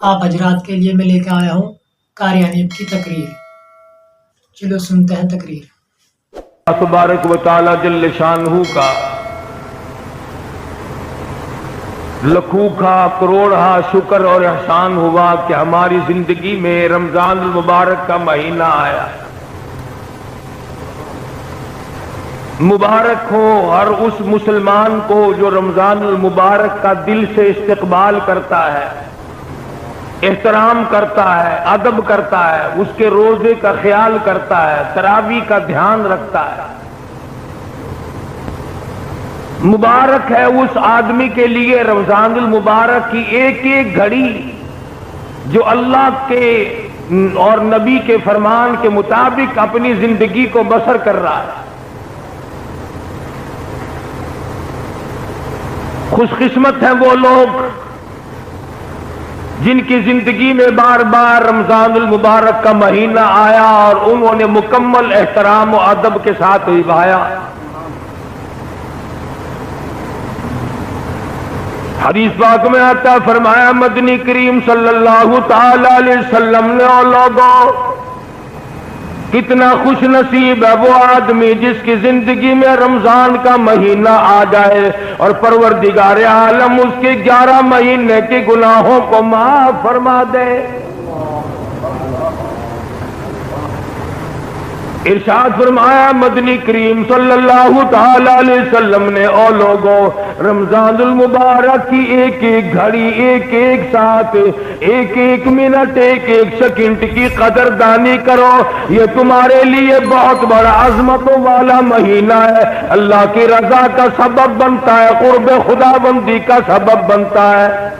آپ حضرات کے لیے میں لے کے آیا ہوں قاری حنیف کی تقریر. چلو سنتے ہیں تقریر. تبارک و تعالی جل شانہ کا لکھوں کروڑا شکر اور احسان ہوا کہ ہماری زندگی میں رمضان المبارک کا مہینہ آیا. مبارک ہو ہر اس مسلمان کو جو رمضان المبارک کا دل سے استقبال کرتا ہے، احترام کرتا ہے، ادب کرتا ہے، اس کے روزے کا خیال کرتا ہے، تراویح کا دھیان رکھتا ہے. مبارک ہے اس آدمی کے لیے رمضان المبارک کی ایک ایک گھڑی جو اللہ کے اور نبی کے فرمان کے مطابق اپنی زندگی کو بسر کر رہا ہے. خوش قسمت ہیں وہ لوگ جن کی زندگی میں بار بار رمضان المبارک کا مہینہ آیا اور انہوں نے مکمل احترام و ادب کے ساتھ نبھایا. حدیث پاک میں آتا فرمایا مدنی کریم صلی اللہ تعالی علیہ وسلم نے اور لوگوں کتنا خوش نصیب ہے وہ آدمی جس کی زندگی میں رمضان کا مہینہ آ جائے اور پروردگار عالم اس کے 11 مہینے کے گناہوں کو معاف فرما دے. ارشاد فرمایا مدنی کریم صلی اللہ تعالی علیہ وسلم نے او لوگوں رمضان المبارک کی ایک ایک گھڑی، ایک ایک ساتھ، ایک ایک منٹ، ایک ایک سیکنڈ کی قدر دانی کرو. یہ تمہارے لیے بہت بڑا عظمتوں والا مہینہ ہے، اللہ کی رضا کا سبب بنتا ہے، قرب خدا بندی کا سبب بنتا ہے.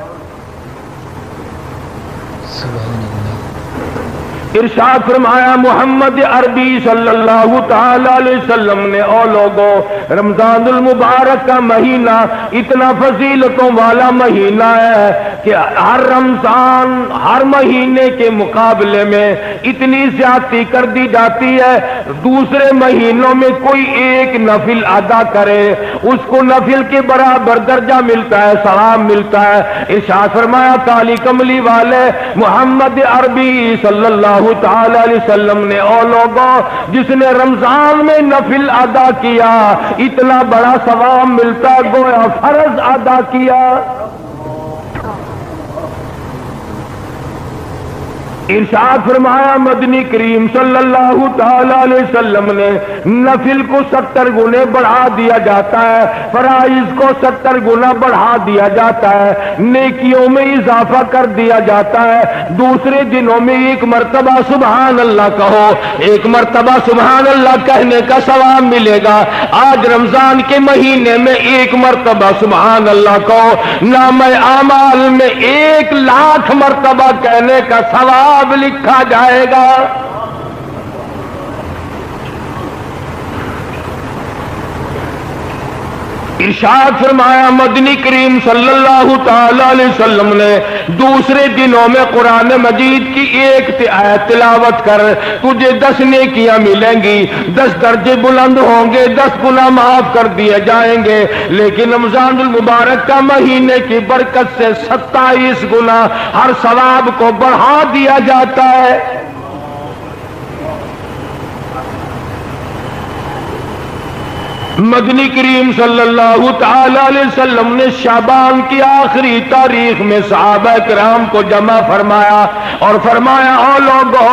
ارشاد فرمایا محمد عربی صلی اللہ تعالی علیہ وسلم نے او لوگوں رمضان المبارک کا مہینہ اتنا فضیلتوں والا مہینہ ہے کہ ہر رمضان ہر مہینے کے مقابلے میں اتنی زیادتی کر دی جاتی ہے. دوسرے مہینوں میں کوئی ایک نفل ادا کرے اس کو نفل کے برابر درجہ ملتا ہے، ثواب ملتا ہے. ارشاد فرمایا کالی کملی والے محمد عربی صلی اللہ تعالی علیہ وسلم نے او لوگوں جس نے رمضان میں نفل ادا کیا اتنا بڑا ثواب ملتا گویا فرض ادا کیا. ارشاد فرمایا مدنی کریم صلی اللہ تعالی علیہ وسلم نے نفل کو 70 گنے بڑھا دیا جاتا ہے، فرائض کو 70 گنا بڑھا دیا جاتا ہے، نیکیوں میں اضافہ کر دیا جاتا ہے. دوسرے دنوں میں ایک مرتبہ سبحان اللہ کہو، ایک مرتبہ سبحان اللہ کہنے کا ثواب ملے گا. آج رمضان کے مہینے میں ایک مرتبہ سبحان اللہ کہو، نام اعمال میں 1,00,000 مرتبہ کہنے کا ثواب اب لکھا جائے گا. ارشاد فرمایا مدنی کریم صلی اللہ تعالی علیہ وسلم نے دوسرے دنوں میں قرآن مجید کی ایک آیت تلاوت کر تجھے 10 نیکیاں ملیں گی، 10 درجے بلند ہوں گے، 10 گناہ معاف کر دیے جائیں گے. لیکن رمضان المبارک کا مہینے کی برکت سے 27 گنا ہر ثواب کو بڑھا دیا جاتا ہے. مدنی کریم صلی اللہ تعالی علیہ وسلم نے شعبان کی آخری تاریخ میں صحابہ کرام کو جمع فرمایا اور فرمایا او لوگو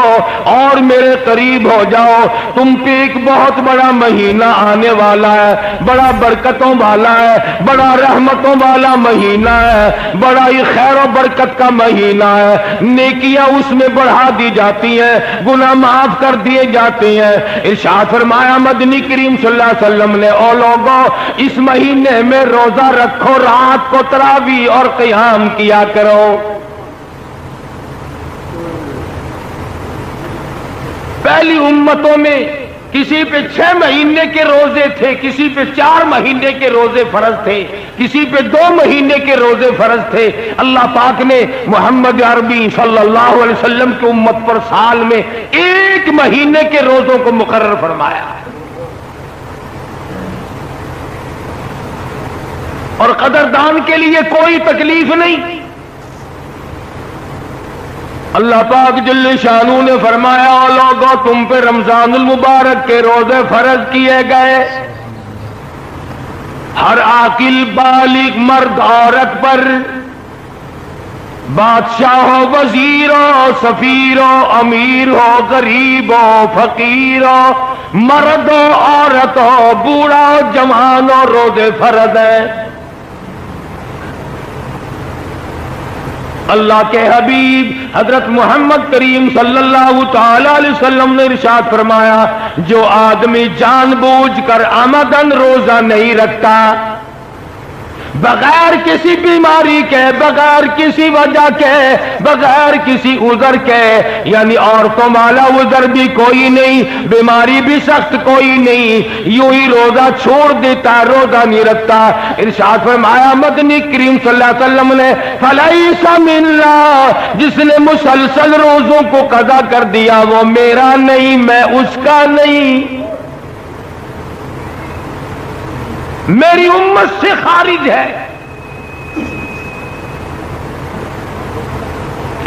اور میرے قریب ہو جاؤ، تم پہ ایک بہت بڑا مہینہ آنے والا ہے، بڑا برکتوں والا ہے، بڑا رحمتوں والا مہینہ ہے، بڑا ہی خیر و برکت کا مہینہ ہے. نیکیاں اس میں بڑھا دی جاتی ہیں، گناہ معاف کر دیے جاتے ہیں. ارشاد فرمایا مدنی کریم صلی اللہ علیہ وسلم نے او لوگوں اس مہینے میں روزہ رکھو، رات کو تراویح اور قیام کیا کرو. پہلی امتوں میں کسی پہ 6 مہینے کے روزے تھے، کسی پہ 4 مہینے کے روزے فرض تھے، کسی پہ 2 مہینے کے روزے فرض تھے. اللہ پاک نے محمد عربی صلی اللہ علیہ وسلم کی امت پر سال میں 1 مہینے کے روزوں کو مقرر فرمایا اور قدردان کے لیے کوئی تکلیف نہیں. اللہ پاک جل شانو نے فرمایا او لوگو تم پہ رمضان المبارک کے روزے فرض کیے گئے ہر عاقل بالغ مرد عورت پر، بادشاہ ہو، وزیر ہو، سفیر ہو، امیر ہو، غریب ہو، فقیر ہو، مرد ہو، عورت ہو، بوڑھا ہو، جوان ہو، روزے فرض ہیں۔ اللہ کے حبیب حضرت محمد کریم صلی اللہ تعالی علیہ وسلم نے ارشاد فرمایا جو آدمی جان بوجھ کر عمدن روزہ نہیں رکھتا، بغیر کسی بیماری کے، بغیر کسی وجہ کے، بغیر کسی عذر کے، یعنی عورتوں والا عذر بھی کوئی نہیں، بیماری بھی سخت کوئی نہیں، یوں ہی روزہ چھوڑ دیتا، روزہ نہیں رکھتا، ارشاد فرمایا مدنی کریم صلی اللہ علیہ وسلم نے فلیس منا، جس نے مسلسل روزوں کو قضا کر دیا وہ میرا نہیں، میں اس کا نہیں، میری امت سے خارج ہے۔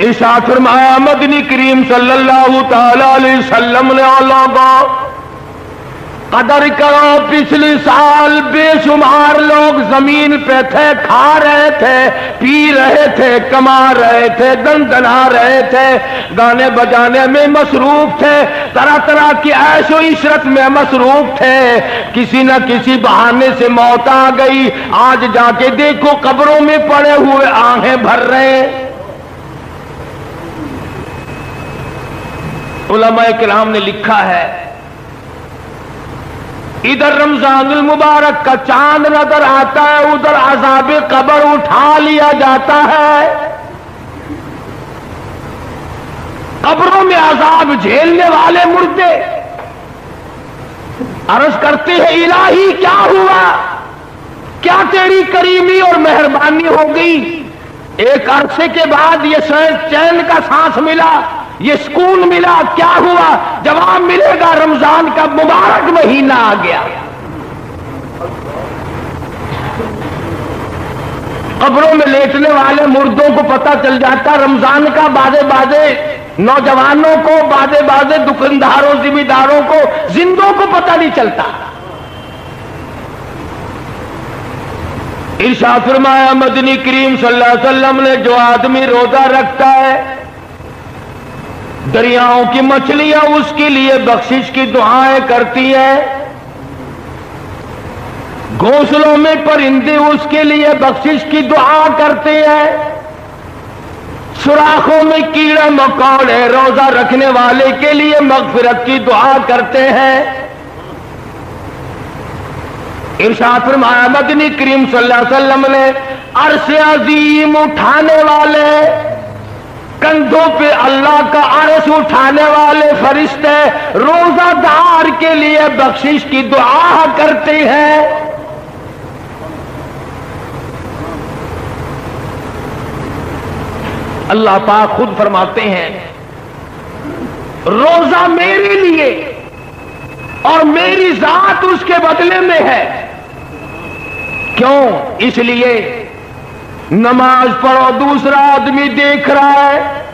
ارشاد فرمایا مدنی کریم صلی اللہ تعالی علیہ وسلم نے لوگوں قدر کرو پچھلی سال بے شمار لوگ زمین پہ تھے، کھا رہے تھے، پی رہے تھے، کما رہے تھے، دندنا رہے تھے، گانے بجانے میں مصروف تھے، طرح طرح کی عیش و عشرت میں مصروف تھے، کسی نہ کسی بہانے سے موت آ گئی، آج جا کے دیکھو قبروں میں پڑے ہوئے آہیں بھر رہے۔ علماء کرام نے لکھا ہے ادھر رمضان المبارک کا چاند نظر آتا ہے، ادھر عذاب قبر اٹھا لیا جاتا ہے، قبروں میں عذاب جھیلنے والے مردے عرض کرتے ہیں الہی کیا ہوا، کیا تیری کریمی اور مہربانی ہو گئی، ایک عرصے کے بعد یہ چین کا سانس ملا، یہ سکون ملا، کیا ہوا، جواب ملے گا رمضان کا مبارک مہینہ آ گیا۔ قبروں میں لیٹنے والے مردوں کو پتہ چل جاتا رمضان کا، بازے بازے نوجوانوں کو، بازے بازے دکانداروں، ذمہ داروں کو، زندوں کو پتہ نہیں چلتا۔ ارشاد فرمایا مدنی کریم صلی اللہ علیہ وسلم نے جو آدمی روزہ رکھتا ہے دریاؤں کی مچھلیاں اس کے لیے بخشش کی دعائیں کرتی ہیں، گھونسلوں میں پرندے اس کے لیے بخشش کی دعا کرتے ہیں، سوراخوں میں کیڑے مکوڑے روزہ رکھنے والے کے لیے مغفرت کی دعا کرتے ہیں۔ ارشاد فرمایا مدنی کریم صلی اللہ علیہ وسلم نے عرش عظیم اٹھانے والے، کندھوں پہ اللہ کا عرش اٹھانے والے فرشتے روزہ دار کے لیے بخشش کی دعا کرتے ہیں۔ اللہ پاک خود فرماتے ہیں روزہ میرے لیے اور میری ذات اس کے بدلے میں ہے، کیوں؟ اس لیے نماز پڑھو دوسرا آدمی دیکھ رہا ہے،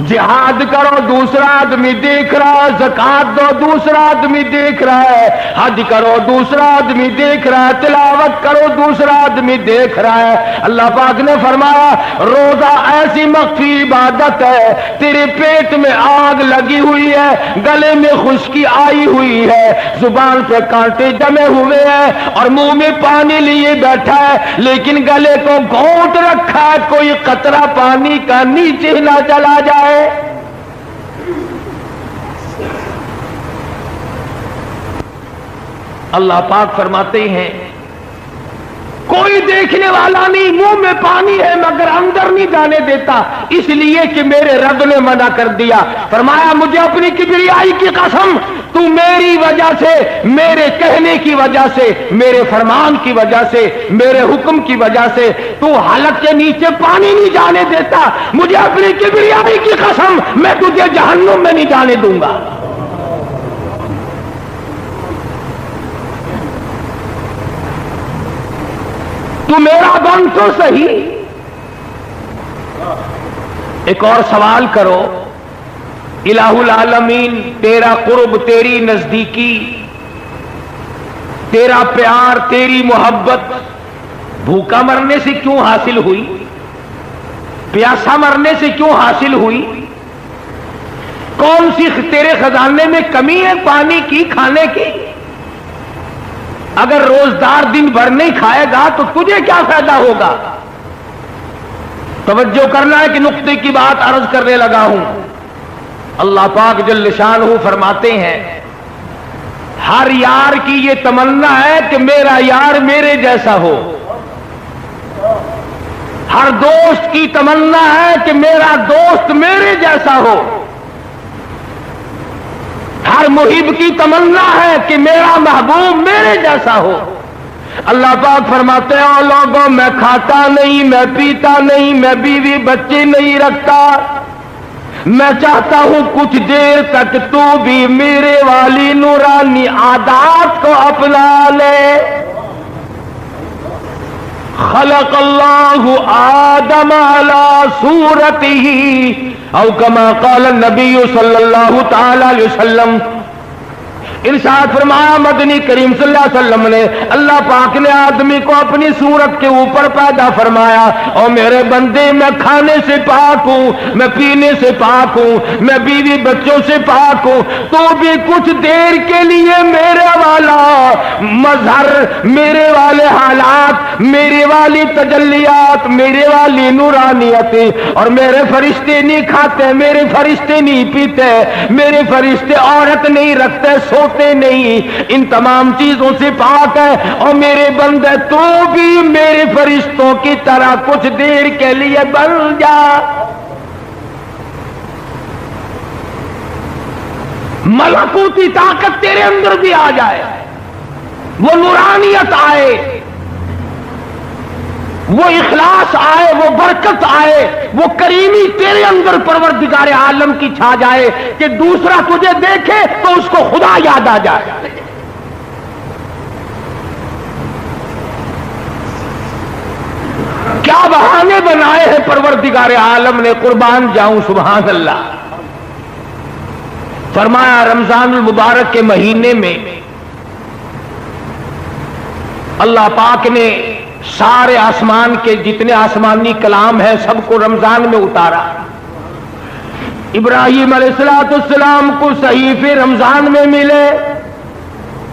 جہاد کرو دوسرا آدمی دیکھ رہا ہے، زکات دو دوسرا آدمی دیکھ رہا ہے، حج کرو دوسرا آدمی دیکھ رہا ہے، تلاوت کرو دوسرا آدمی دیکھ رہا ہے۔ اللہ پاک نے فرمایا روزہ ایسی مخفی عبادت ہے، تیرے پیٹ میں آگ لگی ہوئی ہے، گلے میں خشکی آئی ہوئی ہے، زبان پہ کانٹے جمے ہوئے ہیں اور منہ میں پانی لیے بیٹھا ہے، لیکن گلے کو گھونٹ رکھا ہے، کوئی قطرہ پانی کا نیچے نہ چلا جائے۔ اللہ پاک فرماتے ہیں کوئی دیکھنے والا نہیں، منہ میں پانی ہے مگر اندر نہیں جانے دیتا، اس لیے کہ میرے رب نے منع کر دیا، فرمایا مجھے اپنی کبریائی کی قسم تو میری وجہ سے، میرے کہنے کی وجہ سے، میرے فرمان کی وجہ سے، میرے حکم کی وجہ سے تو حلق کے نیچے پانی نہیں جانے دیتا، مجھے اپنی کبریائی کی قسم میں تجھے جہنم میں نہیں جانے دوں گا۔ تو میرا بن تو صحیح، ایک اور سوال کرو، الہ العالمین تیرا قرب، تیری نزدیکی، تیرا پیار، تیری محبت بھوکا مرنے سے کیوں حاصل ہوئی؟ پیاسا مرنے سے کیوں حاصل ہوئی؟ کون سی تیرے خزانے میں کمی ہے پانی کی، کھانے کی؟ اگر روزدار دن بھر نہیں کھائے گا تو تجھے کیا فائدہ ہوگا؟ توجہ کرنا ہے کہ نقطے کی بات عرض کرنے لگا ہوں۔ اللہ پاک جل شانہ فرماتے ہیں ہر یار کی یہ تمنا ہے کہ میرا یار میرے جیسا ہو، ہر دوست کی تمنا ہے کہ میرا دوست میرے جیسا ہو، ہر محب کی تمنا ہے کہ میرا محبوب میرے جیسا ہو۔ اللہ پاک فرماتے ہیں او لوگوں، میں کھاتا نہیں، میں پیتا نہیں، میں بیوی بچے نہیں رکھتا، میں چاہتا ہوں کچھ دیر تک تو بھی میرے والی نورانی عادات کو اپنا لے۔ خلق اللہ آدم علی صورتہ او کما قال النبی صلی اللہ تعالی علیہ وسلم۔ ارشاد فرمایا مدنی کریم صلی اللہ علیہ وسلم نے، اللہ پاک نے آدمی کو اپنی صورت کے اوپر پیدا فرمایا۔ اور میرے بندے، میں کھانے سے پاک ہوں، میں پینے سے پاک ہوں، میں بیوی بچوں سے پاک ہوں، تو بھی کچھ دیر کے لیے میرے والا مظہر، میرے والے حالات، میرے والی تجلیات، میرے والی نورانیت، اور میرے فرشتے نہیں کھاتے، میرے فرشتے نہیں پیتے، میرے فرشتے عورت نہیں رکھتے، سوتے نہیں، ان تمام چیزوں سے پاک ہے۔ اور میرے بندے، تو بھی میرے فرشتوں کی طرح کچھ دیر کے لیے بن جا، ملکوتی طاقت تیرے اندر بھی آ جائے، وہ نورانیت آئے، وہ اخلاص آئے، وہ برکت آئے، وہ کریمی تیرے اندر پروردگار عالم کی چھا جائے کہ دوسرا تجھے دیکھے تو اس کو خدا یاد آ جائے۔ کیا بہانے بنائے ہیں پروردگار عالم نے، قربان جاؤں سبحان اللہ۔ فرمایا رمضان المبارک کے مہینے میں اللہ پاک نے سارے آسمان کے جتنے آسمانی کلام ہیں سب کو رمضان میں اتارا۔ ابراہیم علیہ السلام کو صحیفے رمضان میں ملے،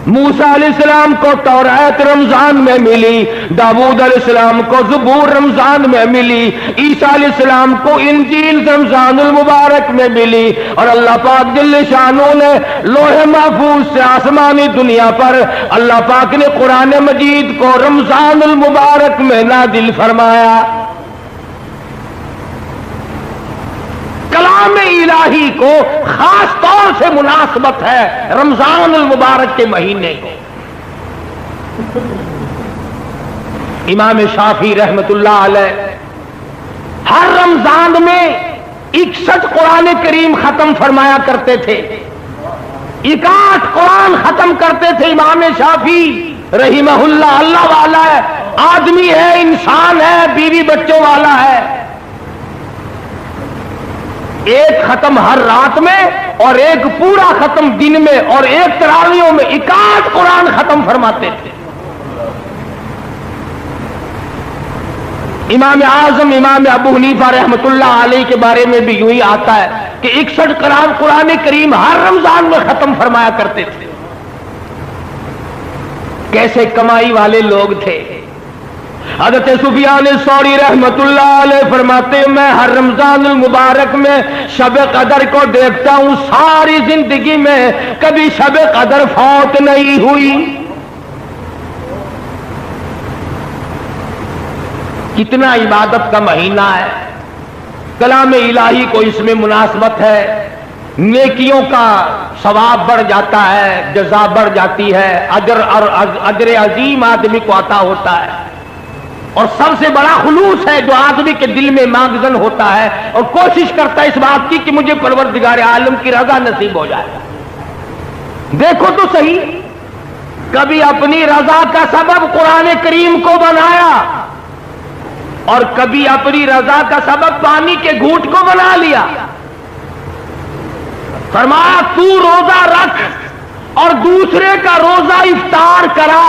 موسیٰ علیہ السلام کو توراۃ رمضان میں ملی، داؤد علیہ السلام کو زبور رمضان میں ملی، عیسیٰ علیہ السلام کو انجیل رمضان المبارک میں ملی، اور اللہ پاک جل شانہ نے لوح محفوظ سے آسمانی دنیا پر اللہ پاک نے قرآن مجید کو رمضان المبارک میں نازل فرمایا۔ کلام الہی کو خاص طور سے مناسبت ہے رمضان المبارک کے مہینے کو۔ امام شافعی رحمت اللہ علیہ ہر رمضان میں 61 قرآن کریم ختم فرمایا کرتے تھے، 61 قرآن ختم کرتے تھے امام شافعی رحمہ اللہ۔ اللہ والا ہے، آدمی ہے، انسان ہے، بیوی بچوں والا ہے۔ ایک ختم ہر رات میں اور ایک پورا ختم دن میں، اور ایک تراویحوں میں 61 قرآن ختم فرماتے تھے۔ امام اعظم امام ابو حنیفہ رحمت اللہ علیہ کے بارے میں بھی یوں ہی آتا ہے کہ 61 قرآن کریم ہر رمضان میں ختم فرمایا کرتے تھے۔ کیسے کمائی والے لوگ تھے۔ حضرت سفیان ثوری رحمت اللہ علیہ فرماتے ہیں میں ہر رمضان المبارک میں شب قدر کو دیکھتا ہوں، ساری زندگی میں کبھی شب قدر فوت نہیں ہوئی۔ کتنا عبادت کا مہینہ ہے، کلام الہی کو اس میں مناسبت ہے، نیکیوں کا ثواب بڑھ جاتا ہے، جزا بڑھ جاتی ہے، اجر عظیم آدمی کو عطا ہوتا ہے، اور سب سے بڑا خلوص ہے جو آدمی کے دل میں ماغزن ہوتا ہے اور کوشش کرتا ہے اس بات کی کہ مجھے پروردگار عالم کی رضا نصیب ہو جائے۔ دیکھو تو صحیح، کبھی اپنی رضا کا سبب قرآن کریم کو بنایا، اور کبھی اپنی رضا کا سبب پانی کے گھونٹ کو بنا لیا. فرمایا تو روزہ رکھ اور دوسرے کا روزہ افطار کرا,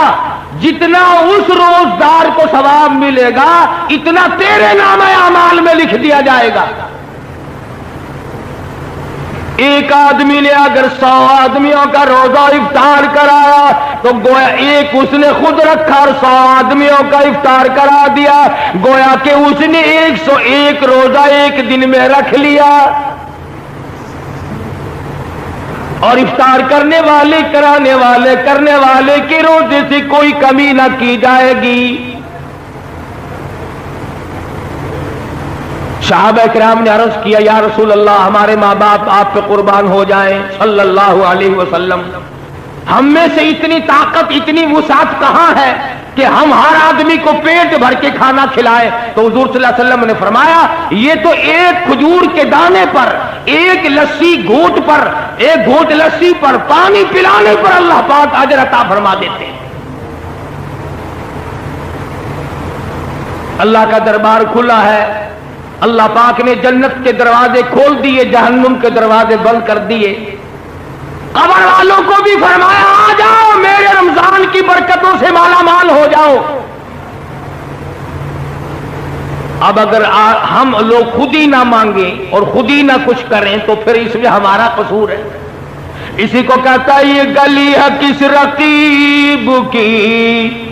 جتنا اس روزدار کو ثواب ملے گا اتنا تیرے نام اعمال میں لکھ دیا جائے گا. ایک آدمی نے اگر 100 آدمیوں کا روزہ افطار کرایا تو گویا ایک اس نے خود رکھا اور 100 آدمیوں کا افطار کرا دیا, گویا کہ اس نے 101 روزہ ایک دن میں رکھ لیا. اور افطار کرنے والے کرانے والے کرنے والے کے روزے سے کوئی کمی نہ کی جائے گی. صحابہ کرام نے عرض کیا یا رسول اللہ ہمارے ماں باپ آپ پہ قربان ہو جائیں صلی اللہ علیہ وسلم, ہم میں سے اتنی طاقت اتنی وسعت کہاں ہے کہ ہم ہر آدمی کو پیٹ بھر کے کھانا کھلائیں. تو حضور صلی اللہ علیہ وسلم نے فرمایا یہ تو ایک کھجور کے دانے پر, ایک لسی گھونٹ پر, ایک گھونٹ لسی پر پانی پلانے پر اللہ پاک اجر عطا فرما دیتے ہیں. اللہ کا دربار کھلا ہے, اللہ پاک نے جنت کے دروازے کھول دیے, جہنم کے دروازے بند کر دیے. قبر والوں کو بھی فرمایا آ جاؤ میرے رمضان کی برکتوں سے مالا مال ہو جاؤ. اب اگر ہم لوگ خود ہی نہ مانگیں اور خود ہی نہ کچھ کریں تو پھر اس میں ہمارا قصور ہے. اسی کو کہتا ہے یہ گلی ہے کس رقیب کی,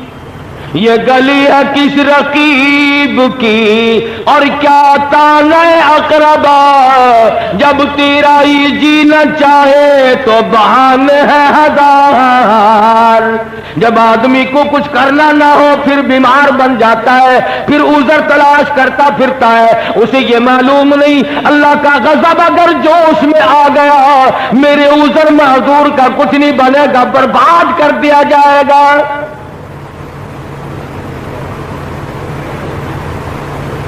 یہ گلی ہے کس رقیب کی, اور کیا تانے اقربا جب تیرا ہی جینا چاہے تو بہانے ہیں ہزار. جب آدمی کو کچھ کرنا نہ ہو پھر بیمار بن جاتا ہے, پھر عذر تلاش کرتا پھرتا ہے, اسے یہ معلوم نہیں اللہ کا غضب اگر جوش میں آ گیا میرے عذر معذور کا کچھ نہیں بنے گا, برباد کر دیا جائے گا.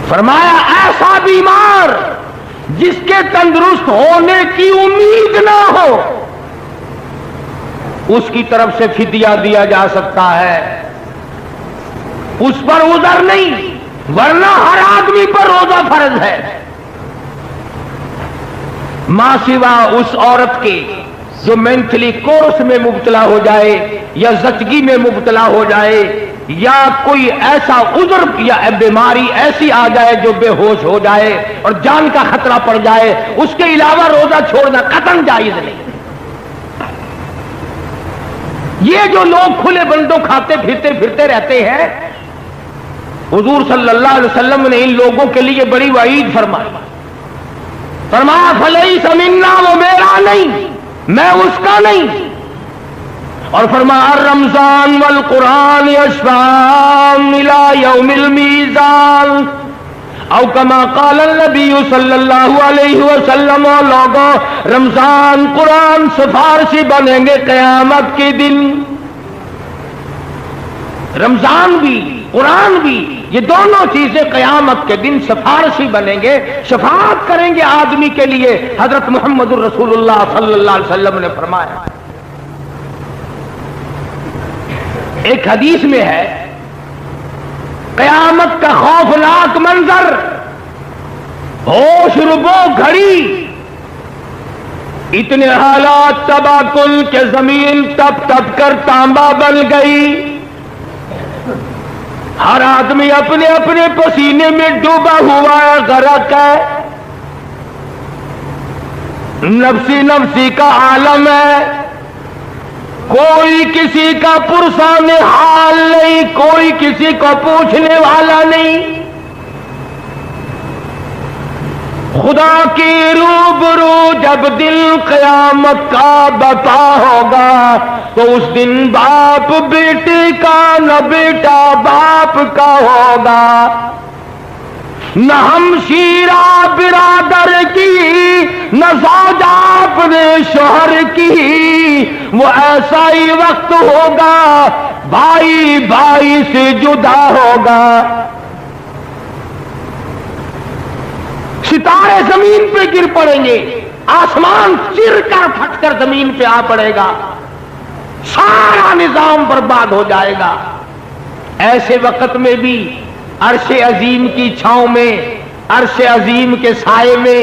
فرمایا ایسا بیمار جس کے تندرست ہونے کی امید نہ ہو اس کی طرف سے فدیہ دیا جا سکتا ہے, اس پر عذر نہیں, ورنہ ہر آدمی پر روزہ فرض ہے. ماں سوا اس عورت کے جو مینٹلی کورس میں مبتلا ہو جائے یا زچگی میں مبتلا ہو جائے یا کوئی ایسا عذر یا بیماری ایسی آ جائے جو بے ہوش ہو جائے اور جان کا خطرہ پڑ جائے, اس کے علاوہ روزہ چھوڑنا قطعاً جائز نہیں. یہ جو لوگ کھلے بندوں کھاتے پھرتے رہتے ہیں, حضور صلی اللہ علیہ وسلم نے ان لوگوں کے لیے بڑی وعید فرمایا فلیس منا, وہ میرا نہیں, میں اس کا نہیں. اور فرمایا رمضان والقرآن یشفعان الی یوم المیزان او کما قال النبی صلی اللہ علیہ وسلم. لوگوں رمضان قرآن سفارشی بنیں گے قیامت کے دن. رمضان بھی قرآن بھی یہ دونوں چیزیں قیامت کے دن سفارشی بنیں گے, شفاعت کریں گے آدمی کے لیے. حضرت محمد الرسول اللہ صلی اللہ علیہ وسلم نے فرمایا, ایک حدیث میں ہے قیامت کا خوفناک منظر, ہوش ربو گھڑی, اتنے حالات تباہ کن کہ زمین تپ تپ کر تانبا بن گئی. ہر آدمی اپنے اپنے پسینے میں ڈوبا ہوا ہے, غرق ہے, نفسی نفسی کا عالم ہے, کوئی کسی کا پرسان حال نہیں, کوئی کسی کو پوچھنے والا نہیں. خدا کی روبرو جب دل قیامت کا بتا ہوگا تو اس دن باپ بیٹے کا نہ بیٹا باپ کا ہوگا, نہ ہمشیرہ برادر کی نہ زوجہ اپنے شوہر کی. وہ ایسا ہی وقت ہوگا بھائی بھائی سے جدا ہوگا, ستارے زمین پہ گر پڑیں گے, آسمان چر کر پھٹ کر زمین پہ آ پڑے گا, سارا نظام برباد ہو جائے گا. ایسے وقت میں بھی عرش عظیم کی چھاؤں میں، عرش عظیم کے سائے میں،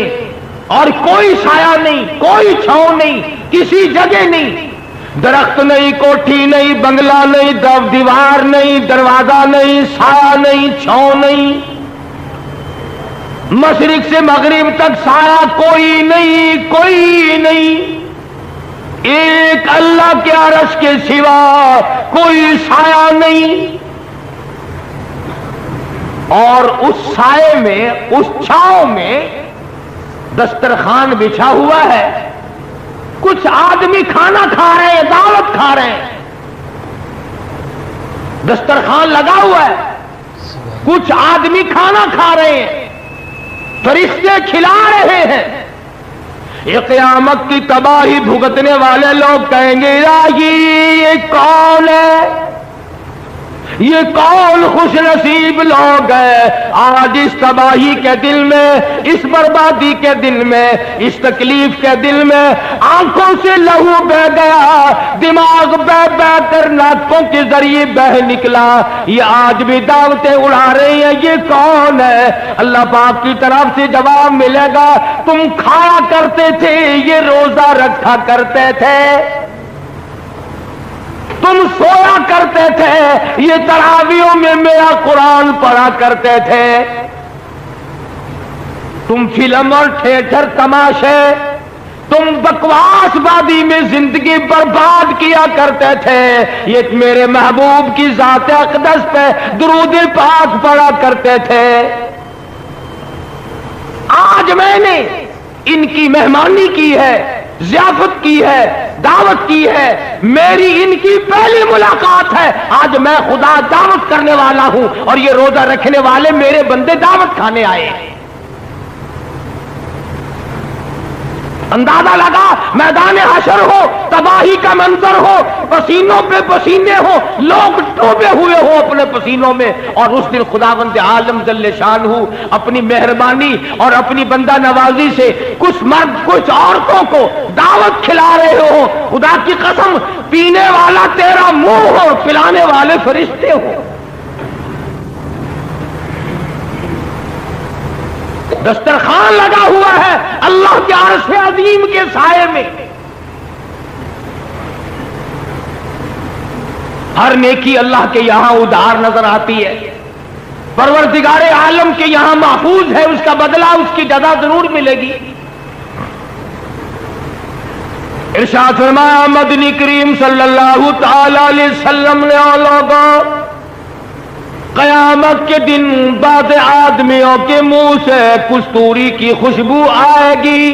اور کوئی سایہ نہیں، کوئی چھاؤں نہیں، کسی جگہ نہیں، درخت نہیں، کوٹھی نہیں، بنگلہ نہیں، دیوار نہیں، دروازہ نہیں، سایہ نہیں، چھاؤں نہیں، مشرق سے مغرب تک سایہ کوئی نہیں، کوئی نہیں، ایک اللہ کے عرش کے سوا کوئی سایہ نہیں، اور اس سائے میں، اس چھاؤں میں دسترخوان بچھا ہوا ہے، کچھ آدمی کھانا کھا رہے ہیں، دعوت کھا رہے ہیں، دسترخوان لگا ہوا ہے، کچھ آدمی کھانا کھا رہے ہیں، فرشتے کھلا رہے ہیں، یہ قیامت کی تباہی بھگتنے والے لوگ کہیں گے یہ کون ہے، یہ کون خوش نصیب لوگ ہیں آج اس تباہی کے دل میں، اس بربادی کے دل میں، اس تکلیف کے دل میں آنکھوں سے لہو بہ گیا، دماغ بہ بہ کر ناکوں کے ذریعے بہ نکلا، یہ آج بھی دعوتیں اڑا رہی ہیں، یہ کون ہے؟ اللہ پاک کی طرف سے جواب ملے گا، تم کھایا کرتے تھے، یہ روزہ رکھا کرتے تھے، تم سویا کرتے تھے، یہ تراویحوں میں میرا قرآن پڑھا کرتے تھے، تم فلم اور تھیٹر تماشے، تم بکواس بادی میں زندگی برباد کیا کرتے تھے، یہ میرے محبوب کی ذات اقدس پہ درود پاک پڑھا کرتے تھے، آج میں نے ان کی مہمانی کی ہے، ضیافت کی ہے، دعوت کی ہے، میری ان کی پہلی ملاقات ہے، آج میں خدا دعوت کرنے والا ہوں اور یہ روزہ رکھنے والے میرے بندے دعوت کھانے آئے ہیں۔ اندازہ لگا، میدان حشر ہو، تباہی کا منظر ہو، پسینوں پہ پسینے ہو، لوگ ڈوبے ہوئے ہو اپنے پسینوں میں، اور اس دن خداوند عالم جل شانہ اپنی مہربانی اور اپنی بندہ نوازی سے کچھ مرد کچھ عورتوں کو دعوت کھلا رہے ہو، خدا کی قسم پینے والا تیرا منہ ہو، پلانے والے فرشتے ہو، دسترخوان لگا ہوا ہے اللہ کے عرش عظیم کے سائے میں، ہر نیکی اللہ کے یہاں ادھار نظر آتی ہے، پروردگار عالم کے یہاں محفوظ ہے، اس کا بدلہ، اس کی جزا ضرور ملے گی۔ ارشاد فرمایا مدنی کریم صلی اللہ تعالی علیہ وسلم نے، اور لوگوں قیامت کے دن بعض آدمیوں کے منہ سے کستوری کی خوشبو آئے گی،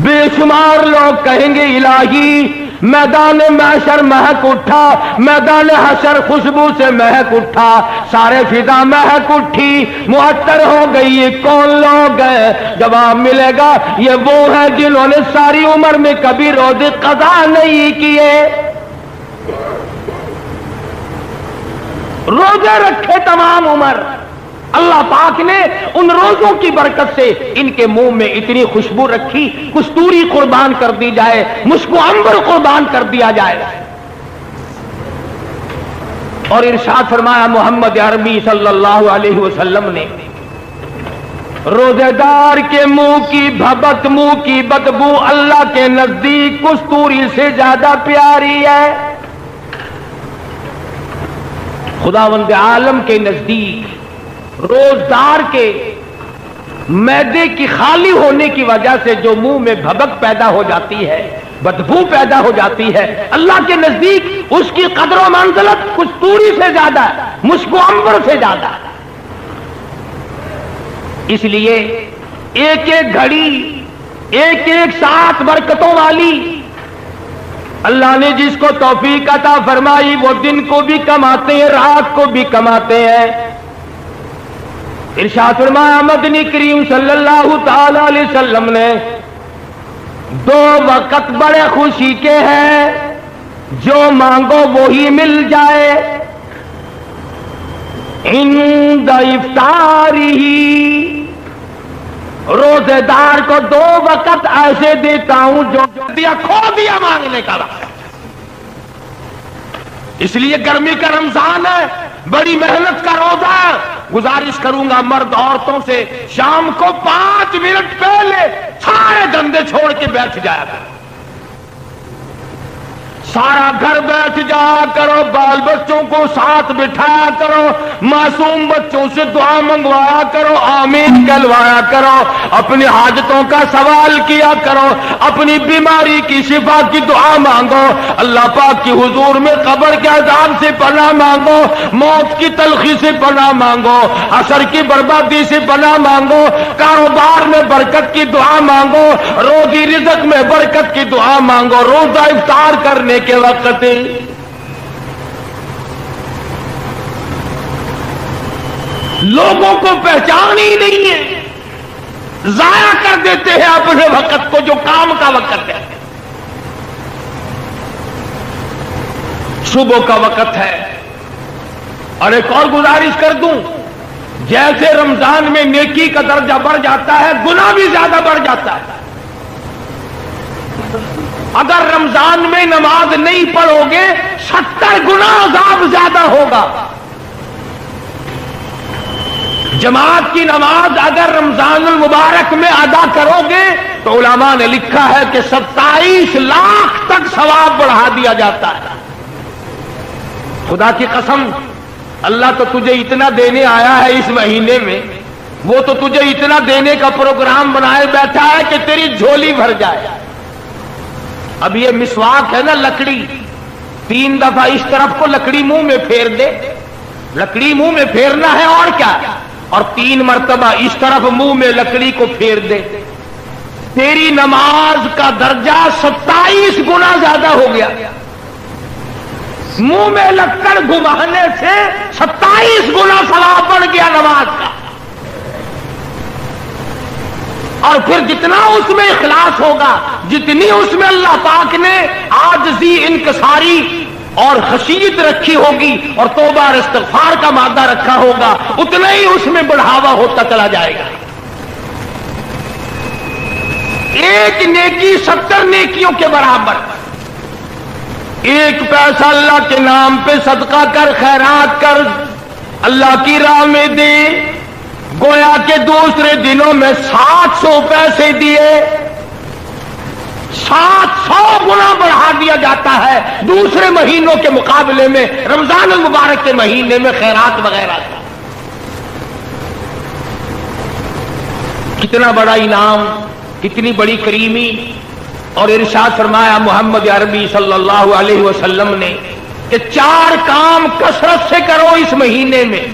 بے شمار لوگ کہیں گے الہی میدان محشر مہک اٹھا، میدان حشر خوشبو سے مہک اٹھا، سارے فضا مہک اٹھی، معطر ہو گئی، یہ کون لوگ ہیں؟ جواب ملے گا یہ وہ ہیں جنہوں نے ساری عمر میں کبھی روزے قضا نہیں کیے، روزے رکھے تمام عمر، اللہ پاک نے ان روزوں کی برکت سے ان کے منہ میں اتنی خوشبو رکھی، کستوری قربان کر دی جائے، مشک و عنبر قربان کر دیا جائے۔ اور ارشاد فرمایا محمد عربی صلی اللہ علیہ وسلم نے، روزے دار کے منہ کی بھبک، منہ کی بدبو اللہ کے نزدیک کستوری سے زیادہ پیاری ہے، خداوند عالم کے نزدیک روزدار کے معدے کی خالی ہونے کی وجہ سے جو منہ میں بھبک پیدا ہو جاتی ہے، بدبو پیدا ہو جاتی ہے، اللہ کے نزدیک اس کی قدر و منزلت کستوری سے زیادہ، مشک و عنبر سے زیادہ۔ اس لیے ایک ایک گھڑی، ایک ایک ساتھ برکتوں والی اللہ نے جس کو توفیق عطا فرمائی، وہ دن کو بھی کماتے ہیں، رات کو بھی کماتے ہیں۔ ارشاد فرمایا مدنی کریم صلی اللہ تعالی علیہ وسلم نے، دو وقت بڑے خوشی کے ہیں، جو مانگو وہی مل جائے، عند افطاری، روزے دار کو دو وقت ایسے دیتا ہوں جو دیا کھو دیا مانگنے کا وقت۔ اس لیے گرمی کا رمضان ہے، بڑی محنت کا روزہ. گزارش کروں گا مرد عورتوں سے شام کو 5 منٹ پہلے سارے دھندے چھوڑ کے بیٹھ جایا کرو. سارا گھر بیٹھ جایا کرو, بال بچوں کو ساتھ بٹھایا کرو, معصوم بچوں سے دعا منگوایا کرو, آمین کہلوایا کرو, اپنی حاجتوں کا سوال کیا کرو, اپنی بیماری کی شفا کی دعا مانگو, اللہ پاک کی حضور میں قبر کے عذاب سے پناہ مانگو, موت کی تلخی سے پناہ مانگو, عصر کی بربادی سے پناہ مانگو, کاروبار میں برکت کی دعا مانگو, روزی رزق میں برکت کی دعا مانگو. روزہ افطار کرنے کے وقت لوگوں کو پہچان ہی نہیں ہے, ضائع کر دیتے ہیں اپنے وقت کو جو کام کا وقت ہے. صبح کا وقت ہے. اور ایک اور گزارش کر دوں, جیسے رمضان میں نیکی کا درجہ بڑھ جاتا ہے, گناہ بھی زیادہ بڑھ جاتا ہے. اگر رمضان میں نماز نہیں پڑھو گے 70 گنا عذاب زیادہ ہوگا. جماعت کی نماز اگر رمضان المبارک میں ادا کرو گے تو علماء نے لکھا ہے کہ 27 لاکھ تک ثواب بڑھا دیا جاتا ہے. خدا کی قسم, اللہ تو تجھے اتنا دینے آیا ہے اس مہینے میں, وہ تو تجھے اتنا دینے کا پروگرام بنائے بیٹھا ہے کہ تیری جھولی بھر جائے. اب یہ مسواک ہے نا, لکڑی 3 دفعہ اس طرف کو لکڑی منہ میں پھیر دے, لکڑی منہ میں پھیرنا ہے اور کیا, اور 3 مرتبہ اس طرف منہ میں لکڑی کو پھیر دے, تیری نماز کا درجہ 27 گنا زیادہ ہو گیا. منہ میں لکڑ گھمانے سے 27 گنا ثواب بڑھ گیا نماز کا. اور پھر جتنا اس میں اخلاص ہوگا, جتنی اس میں اللہ پاک نے عاجزی, انکساری اور خشیت رکھی ہوگی اور توبہ اور استغفار کا مادہ رکھا ہوگا, اتنا ہی اس میں بڑھاوا ہوتا چلا جائے گا. ایک نیکی 70 نیکیوں کے برابر. ایک پیسہ اللہ کے نام پہ صدقہ کر, خیرات کر, اللہ کی راہ میں دے, گویا کہ دوسرے دنوں میں 700 پیسے دیے, 700 گنا بڑھا دیا جاتا ہے دوسرے مہینوں کے مقابلے میں رمضان المبارک کے مہینے میں خیرات وغیرہ کا. کتنا بڑا انعام, کتنی بڑی کریمی. اور ارشاد فرمایا محمد عربی صلی اللہ علیہ وسلم نے کہ 4 کام کثرت سے کرو اس مہینے میں.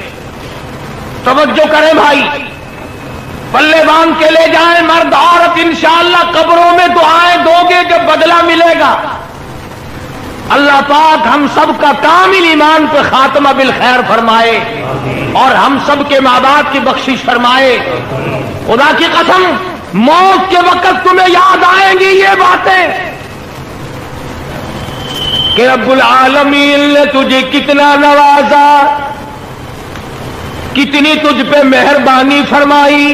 توجہ کریں بھائی, پلے باندھ کے لے جائیں مرد عورت, انشاءاللہ قبروں میں دعائیں دو گے جب بدلہ ملے گا. اللہ پاک ہم سب کا کامل ایمان پہ خاتمہ بالخیر فرمائے اور ہم سب کے ماں باپ کی بخشش فرمائے. خدا کی قسم, موت کے وقت تمہیں یاد آئیں گی یہ باتیں کہ رب العالمین نے تجھے کتنا نوازا, کتنی تجھ پہ مہربانی فرمائی,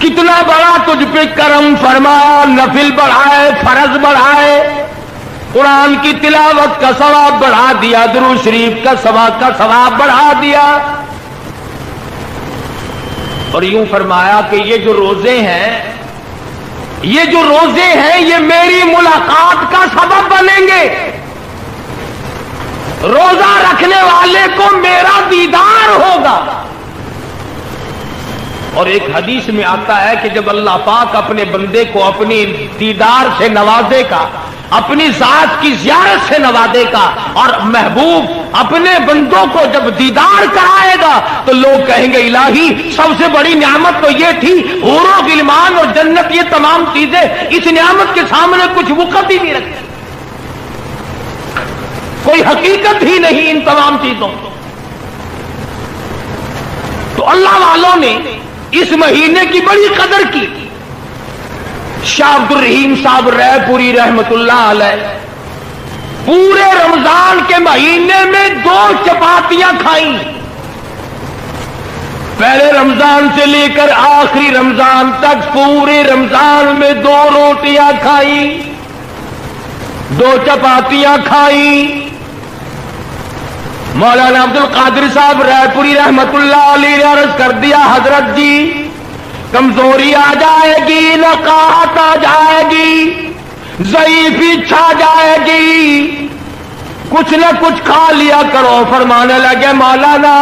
کتنا بڑا تجھ پہ کرم فرمایا, نفل بڑھائے, فرض بڑھائے, قرآن کی تلاوت کا ثواب بڑھا دیا, درود شریف کا ثواب بڑھا دیا. اور یوں فرمایا کہ یہ جو روزے ہیں یہ میری ملاقات کا سبب بنیں گے. روزہ رکھنے والے کو میرا دیدار ہوگا. اور ایک حدیث میں آتا ہے کہ جب اللہ پاک اپنے بندے کو اپنی دیدار سے نوازے گا, اپنی ذات کی زیارت سے نوازے گا, اور محبوب اپنے بندوں کو جب دیدار کرائے گا تو لوگ کہیں گے الہی سب سے بڑی نعمت تو یہ تھی, حور و غلمان اور جنت, یہ تمام چیزیں اس نعمت کے سامنے کچھ وقت ہی نہیں رکھتی, کوئی حقیقت ہی نہیں ان تمام چیزوں. تو اللہ والوں نے اس مہینے کی بڑی قدر کی. شاہ عبد الرحیم صاحب رائے پوری رحمت اللہ علیہ پورے رمضان کے مہینے میں 2 چپاتیاں کھائیں. پہلے رمضان سے لے کر آخری رمضان تک پورے رمضان میں 2 روٹیاں کھائیں, 2 چپاتیاں کھائیں. مولانا عبد القادر صاحب رائے پوری رحمت اللہ علیہ نے عرض کر دیا حضرت جی کمزوری آ جائے گی، نقاہت آ جائے گی، ضعیفی چھا جائے گی، کچھ نہ کچھ کھا لیا کرو۔ فرمانے لگے مولانا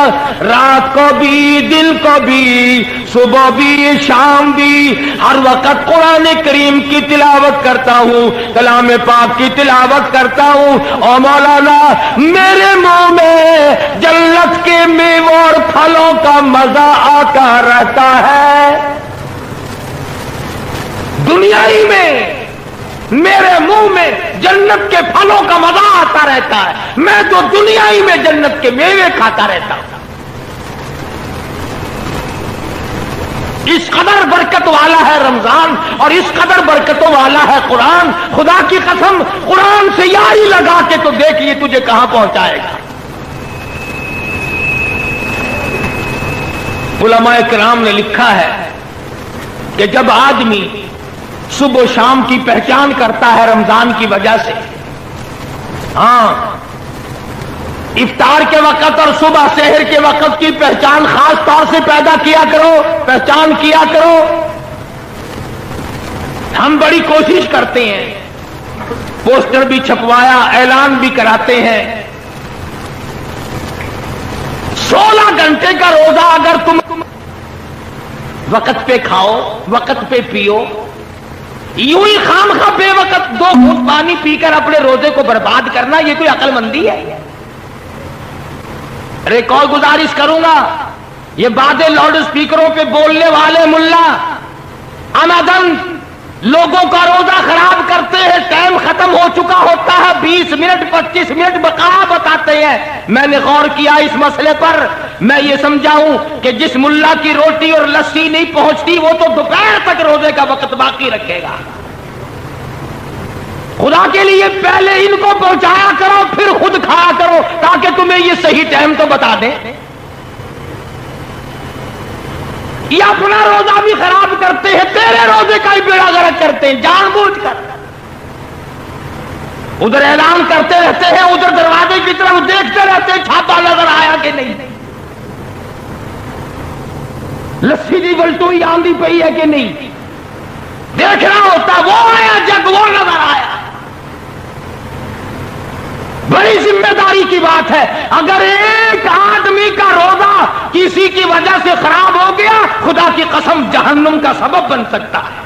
رات کو بھی، دن کو بھی، صبح بھی، شام بھی، ہر وقت قرآن کریم کی تلاوت کرتا ہوں، کلام پاک کی تلاوت کرتا ہوں، اور مولانا میرے منہ میں جنت کے میووں اور پھلوں کا مزہ آتا رہتا ہے۔ دنیائی میں میرے منہ میں جنت کے پھلوں کا مزہ آتا رہتا ہے، میں تو دنیائی میں جنت کے میوے کھاتا رہتا ہوں۔ اس قدر برکت والا ہے رمضان، اور اس قدر برکتوں والا ہے قرآن۔ خدا کی قسم قرآن سے یاری لگا کے تو دیکھیے تجھے کہاں پہنچائے گا۔ علماء کرام نے لکھا ہے کہ جب آدمی صبح و شام کی پہچان کرتا ہے رمضان کی وجہ سے، ہاں افطار کے وقت اور صبح سحر کے وقت کی پہچان خاص طور سے پیدا کیا کرو، پہچان کیا کرو۔ ہم بڑی کوشش کرتے ہیں، پوسٹر بھی چھپوایا، اعلان بھی کراتے ہیں، 16 گھنٹے کا روزہ اگر تم وقت پہ کھاؤ، وقت پہ پیو، یوں ہی خام خواہ بے وقت 2 گھونٹ پانی پی کر اپنے روزے کو برباد کرنا، یہ کوئی عقل مندی ہے؟ ایک اور گزارش کروں گا، یہ باتیں لاؤڈ اسپیکروں پہ بولنے والے ملا عمدن لوگوں کا روزہ خراب کرتے ہیں، ٹائم ختم ہو چکا ہوتا ہے، 20 منٹ 25 منٹ بقا بتاتے ہیں۔ میں نے غور کیا اس مسئلے پر، میں یہ سمجھاؤں کہ جس ملا کی روٹی اور لسی نہیں پہنچتی وہ تو دوپہر تک روزے کا وقت باقی رکھے گا۔ خدا کے لیے پہلے ان کو پہنچایا کرو، پھر خود کھایا کرو، تاکہ تمہیں یہ صحیح ٹائم تو بتا دیں۔ یہ اپنا روزہ بھی خراب کرتے ہیں، تیرے روزے کا ہی بیڑا غرق کرتے ہیں جان بوجھ کر۔ ادھر اعلان کرتے رہتے ہیں، ادھر دروازے کی طرف دیکھتے رہتے ہیں چھاپا نظر آیا کہ نہیں، لسی دی بلٹوئی آندھی پئی ہے کہ نہیں، دیکھنا ہوتا وہ آیا جگ وہ نظر آیا۔ بڑی ذمہ داری کی بات ہے، اگر ایک آدمی کا روزہ کسی کی وجہ سے خراب ہو گیا، خدا کی قسم جہنم کا سبب بن سکتا ہے۔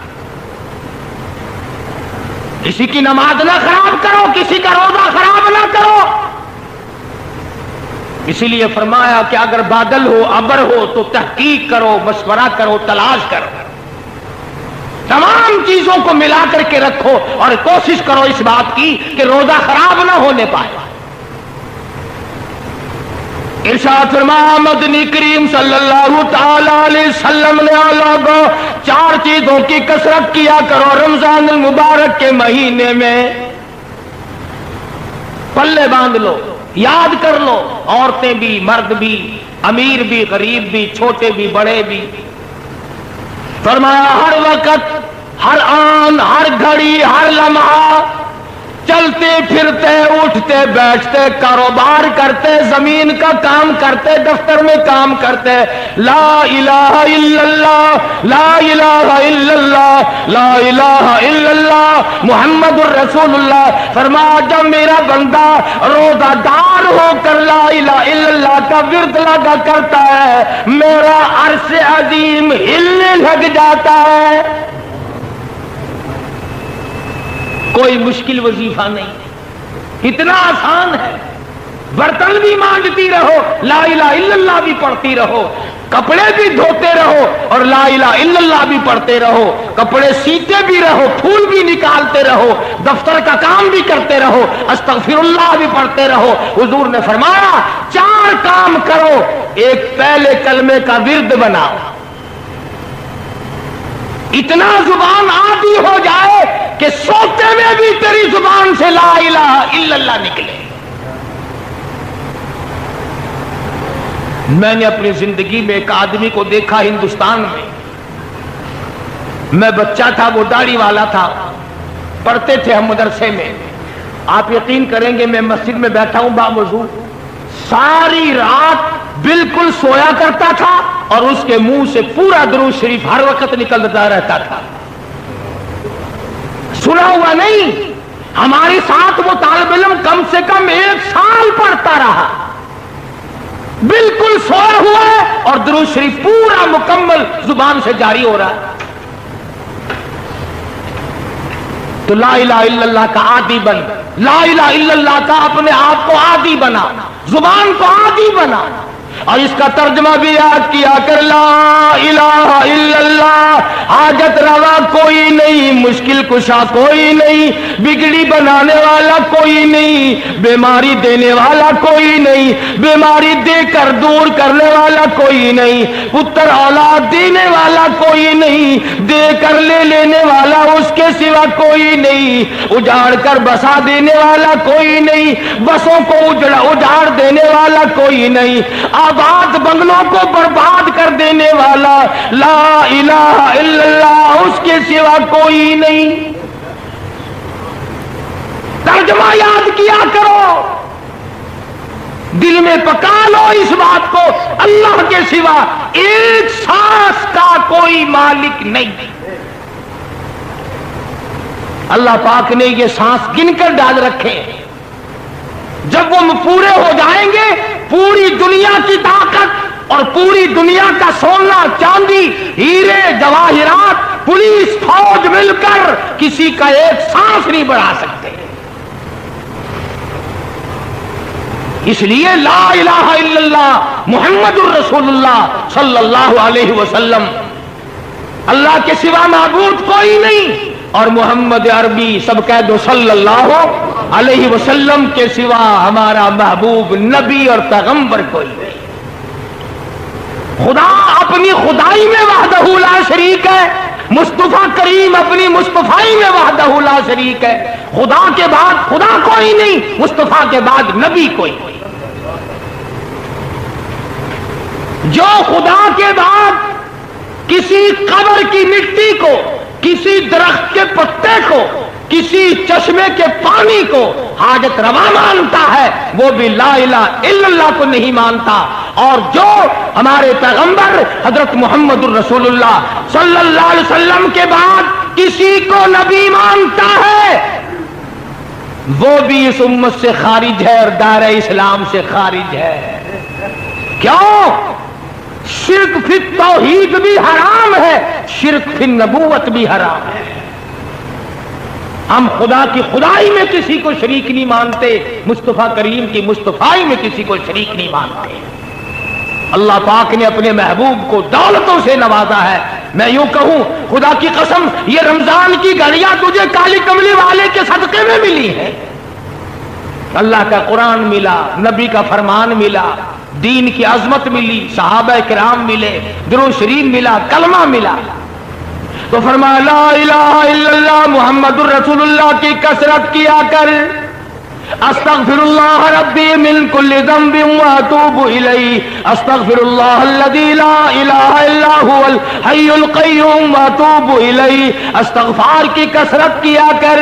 کسی کی نماز نہ خراب کرو، کسی کا روزہ خراب نہ کرو۔ اسی لیے فرمایا کہ اگر بادل ہو، ابر ہو تو تحقیق کرو، مشورہ کرو، تلاش کرو، تمام چیزوں کو ملا کر کے رکھو اور کوشش کرو اس بات کی کہ روزہ خراب نہ ہونے پائے۔ ارشاد فرمایا مدنی کریم صلی اللہ تعالی علیہ وسلم نے لوگوں 4 چیزوں کی کثرت کیا کرو رمضان المبارک کے مہینے میں، پلے باندھ لو، یاد کر لو، عورتیں بھی، مرد بھی، امیر بھی، غریب بھی، چھوٹے بھی، بڑے بھی۔ فرمایا ہر وقت، ہر آن، ہر گھڑی، ہر لمحہ، چلتے پھرتے، اٹھتے بیٹھتے، کاروبار کرتے، زمین کا کام کرتے، دفتر میں کام کرتے، لا الہ الا اللہ، لا الہ الا اللہ، لا الہ الا اللہ محمد الرسول اللہ۔ فرمایا جب میرا بندہ روزہ دار ہو کر لا الہ الا اللہ کا ورد لگا کرتا ہے، میرا عرش عظیم ہلنے لگ جاتا ہے۔ کوئی مشکل وظیفہ نہیں، اتنا آسان ہے۔ برتن بھی مانجتی رہو، لا الہ الا اللہ بھی پڑھتی رہو، کپڑے بھی دھوتے رہو اور لا الہ الا اللہ بھی پڑھتے رہو، کپڑے سیتے بھی رہو، پھول بھی نکالتے رہو، دفتر کا کام بھی کرتے رہو، استغفر اللہ بھی پڑھتے رہو۔ حضور نے فرمایا 4 کام کرو، ایک پہلے کلمے کا ورد بناؤ، اتنا زبان عادی ہو جائے کہ سوتے میں بھی تیری زبان سے لا الہ الا اللہ نکلے۔ میں نے اپنی زندگی میں ایک آدمی کو دیکھا ہندوستان میں بچہ تھا، وہ داڑھی والا تھا، پڑھتے تھے ہم مدرسے میں۔ آپ یقین کریں گے میں مسجد میں بیٹھا ہوں باوضو، ساری رات بالکل سویا کرتا تھا اور اس کے منہ سے پورا درود شریف ہر وقت نکلتا رہتا تھا. سنا ہوا نہیں؟ ہمارے ساتھ وہ طالب علم کم سے کم 1 سال پڑھتا رہا، بالکل سویا ہوا ہے اور درود شریف پورا مکمل زبان سے جاری ہو رہا ہے. تو لا الہ الا اللہ کا عادی بن، لا الہ الا اللہ کا اپنے آپ کو عادی بنا، زبان کو عادی بنا. اور اس کا ترجمہ بھی یاد کیا کر، لا الہ الا اللہ، حاجت روا کوئی نہیں، مشکل کشا کوئی نہیں، بگڑی بنانے والا کوئی نہیں، بیماری دینے والا کوئی نہیں، بیماری دے کر دور کرنے والا کوئی نہیں، پتر اولاد دینے والا کوئی نہیں، دے کر لے لینے والا اس کے سوا کوئی نہیں، اجاڑ کر بسا دینے والا کوئی نہیں، بسوں کو اجاڑ دینے والا کوئی نہیں، آباد بنگلوں کو برباد کر دینے والا لا الہ الا اللہ اس کے سوا کوئی نہیں. ترجمہ یاد کیا کرو، دل میں پکا لو اس بات کو، اللہ کے سوا ایک سانس کا کوئی مالک نہیں. اللہ پاک نے یہ سانس گن کر ڈال رکھے، جب وہ پورے ہو جائیں گے پوری دنیا کی طاقت اور پوری دنیا کا سونا چاندی ہیرے جواہرات پولیس فوج مل کر کسی کا ایک سانس نہیں بڑھا سکتے. اس لیے لا الہ الا اللہ محمد الرسول اللہ صلی اللہ علیہ وسلم، اللہ کے سوا معبود کوئی نہیں، اور محمد عربی سب کہہ دو صلی اللہ علیہ وسلم کے سوا ہمارا محبوب نبی اور پیغمبر کوئی نہیں. خدا اپنی خدائی میں وحدہ لا شریک ہے، مصطفیٰ کریم اپنی مصطفائی میں وحدہ لا شریک ہے. خدا کے بعد خدا کوئی نہیں، مصطفیٰ کے بعد نبی کوئی نہیں. جو خدا کے بعد کسی قبر کی مٹی کو، کسی درخت کے پتے کو، کسی چشمے کے پانی کو حاجت روا مانتا ہے وہ بھی لا الہ الا اللہ کو نہیں مانتا. اور جو ہمارے پیغمبر حضرت محمد الرسول اللہ صلی اللہ علیہ وسلم کے بعد کسی کو نبی مانتا ہے وہ بھی اس امت سے خارج ہے اور دائرہ اسلام سے خارج ہے. کیوں؟ شرک فی توحید بھی حرام ہے، شرک فی نبوت بھی حرام ہے. ہم خدا کی خدائی میں کسی کو شریک نہیں مانتے، مصطفیٰ کریم کی مصطفائی میں کسی کو شریک نہیں مانتے. اللہ پاک نے اپنے محبوب کو دولتوں سے نوازا ہے. میں یوں کہوں خدا کی قسم یہ رمضان کی گھڑیاں تجھے کالی کملی والے کے صدقے میں ملی ہیں. اللہ کا قرآن ملا، نبی کا فرمان ملا، دین کی عظمت ملی، صحابہ کرام ملے، درود شریف ملا، کلمہ ملا. تو فرمایا لا الہ الا اللہ محمد الرسول اللہ کی کثرت کیا کر. استغفر اللہ ربی من کل ذنب واتوب الیہ، استغفر اللہ الذی لا الہ الا هو الحی القیوم واتوب الیہ. استغفار کی کثرت کیا کر.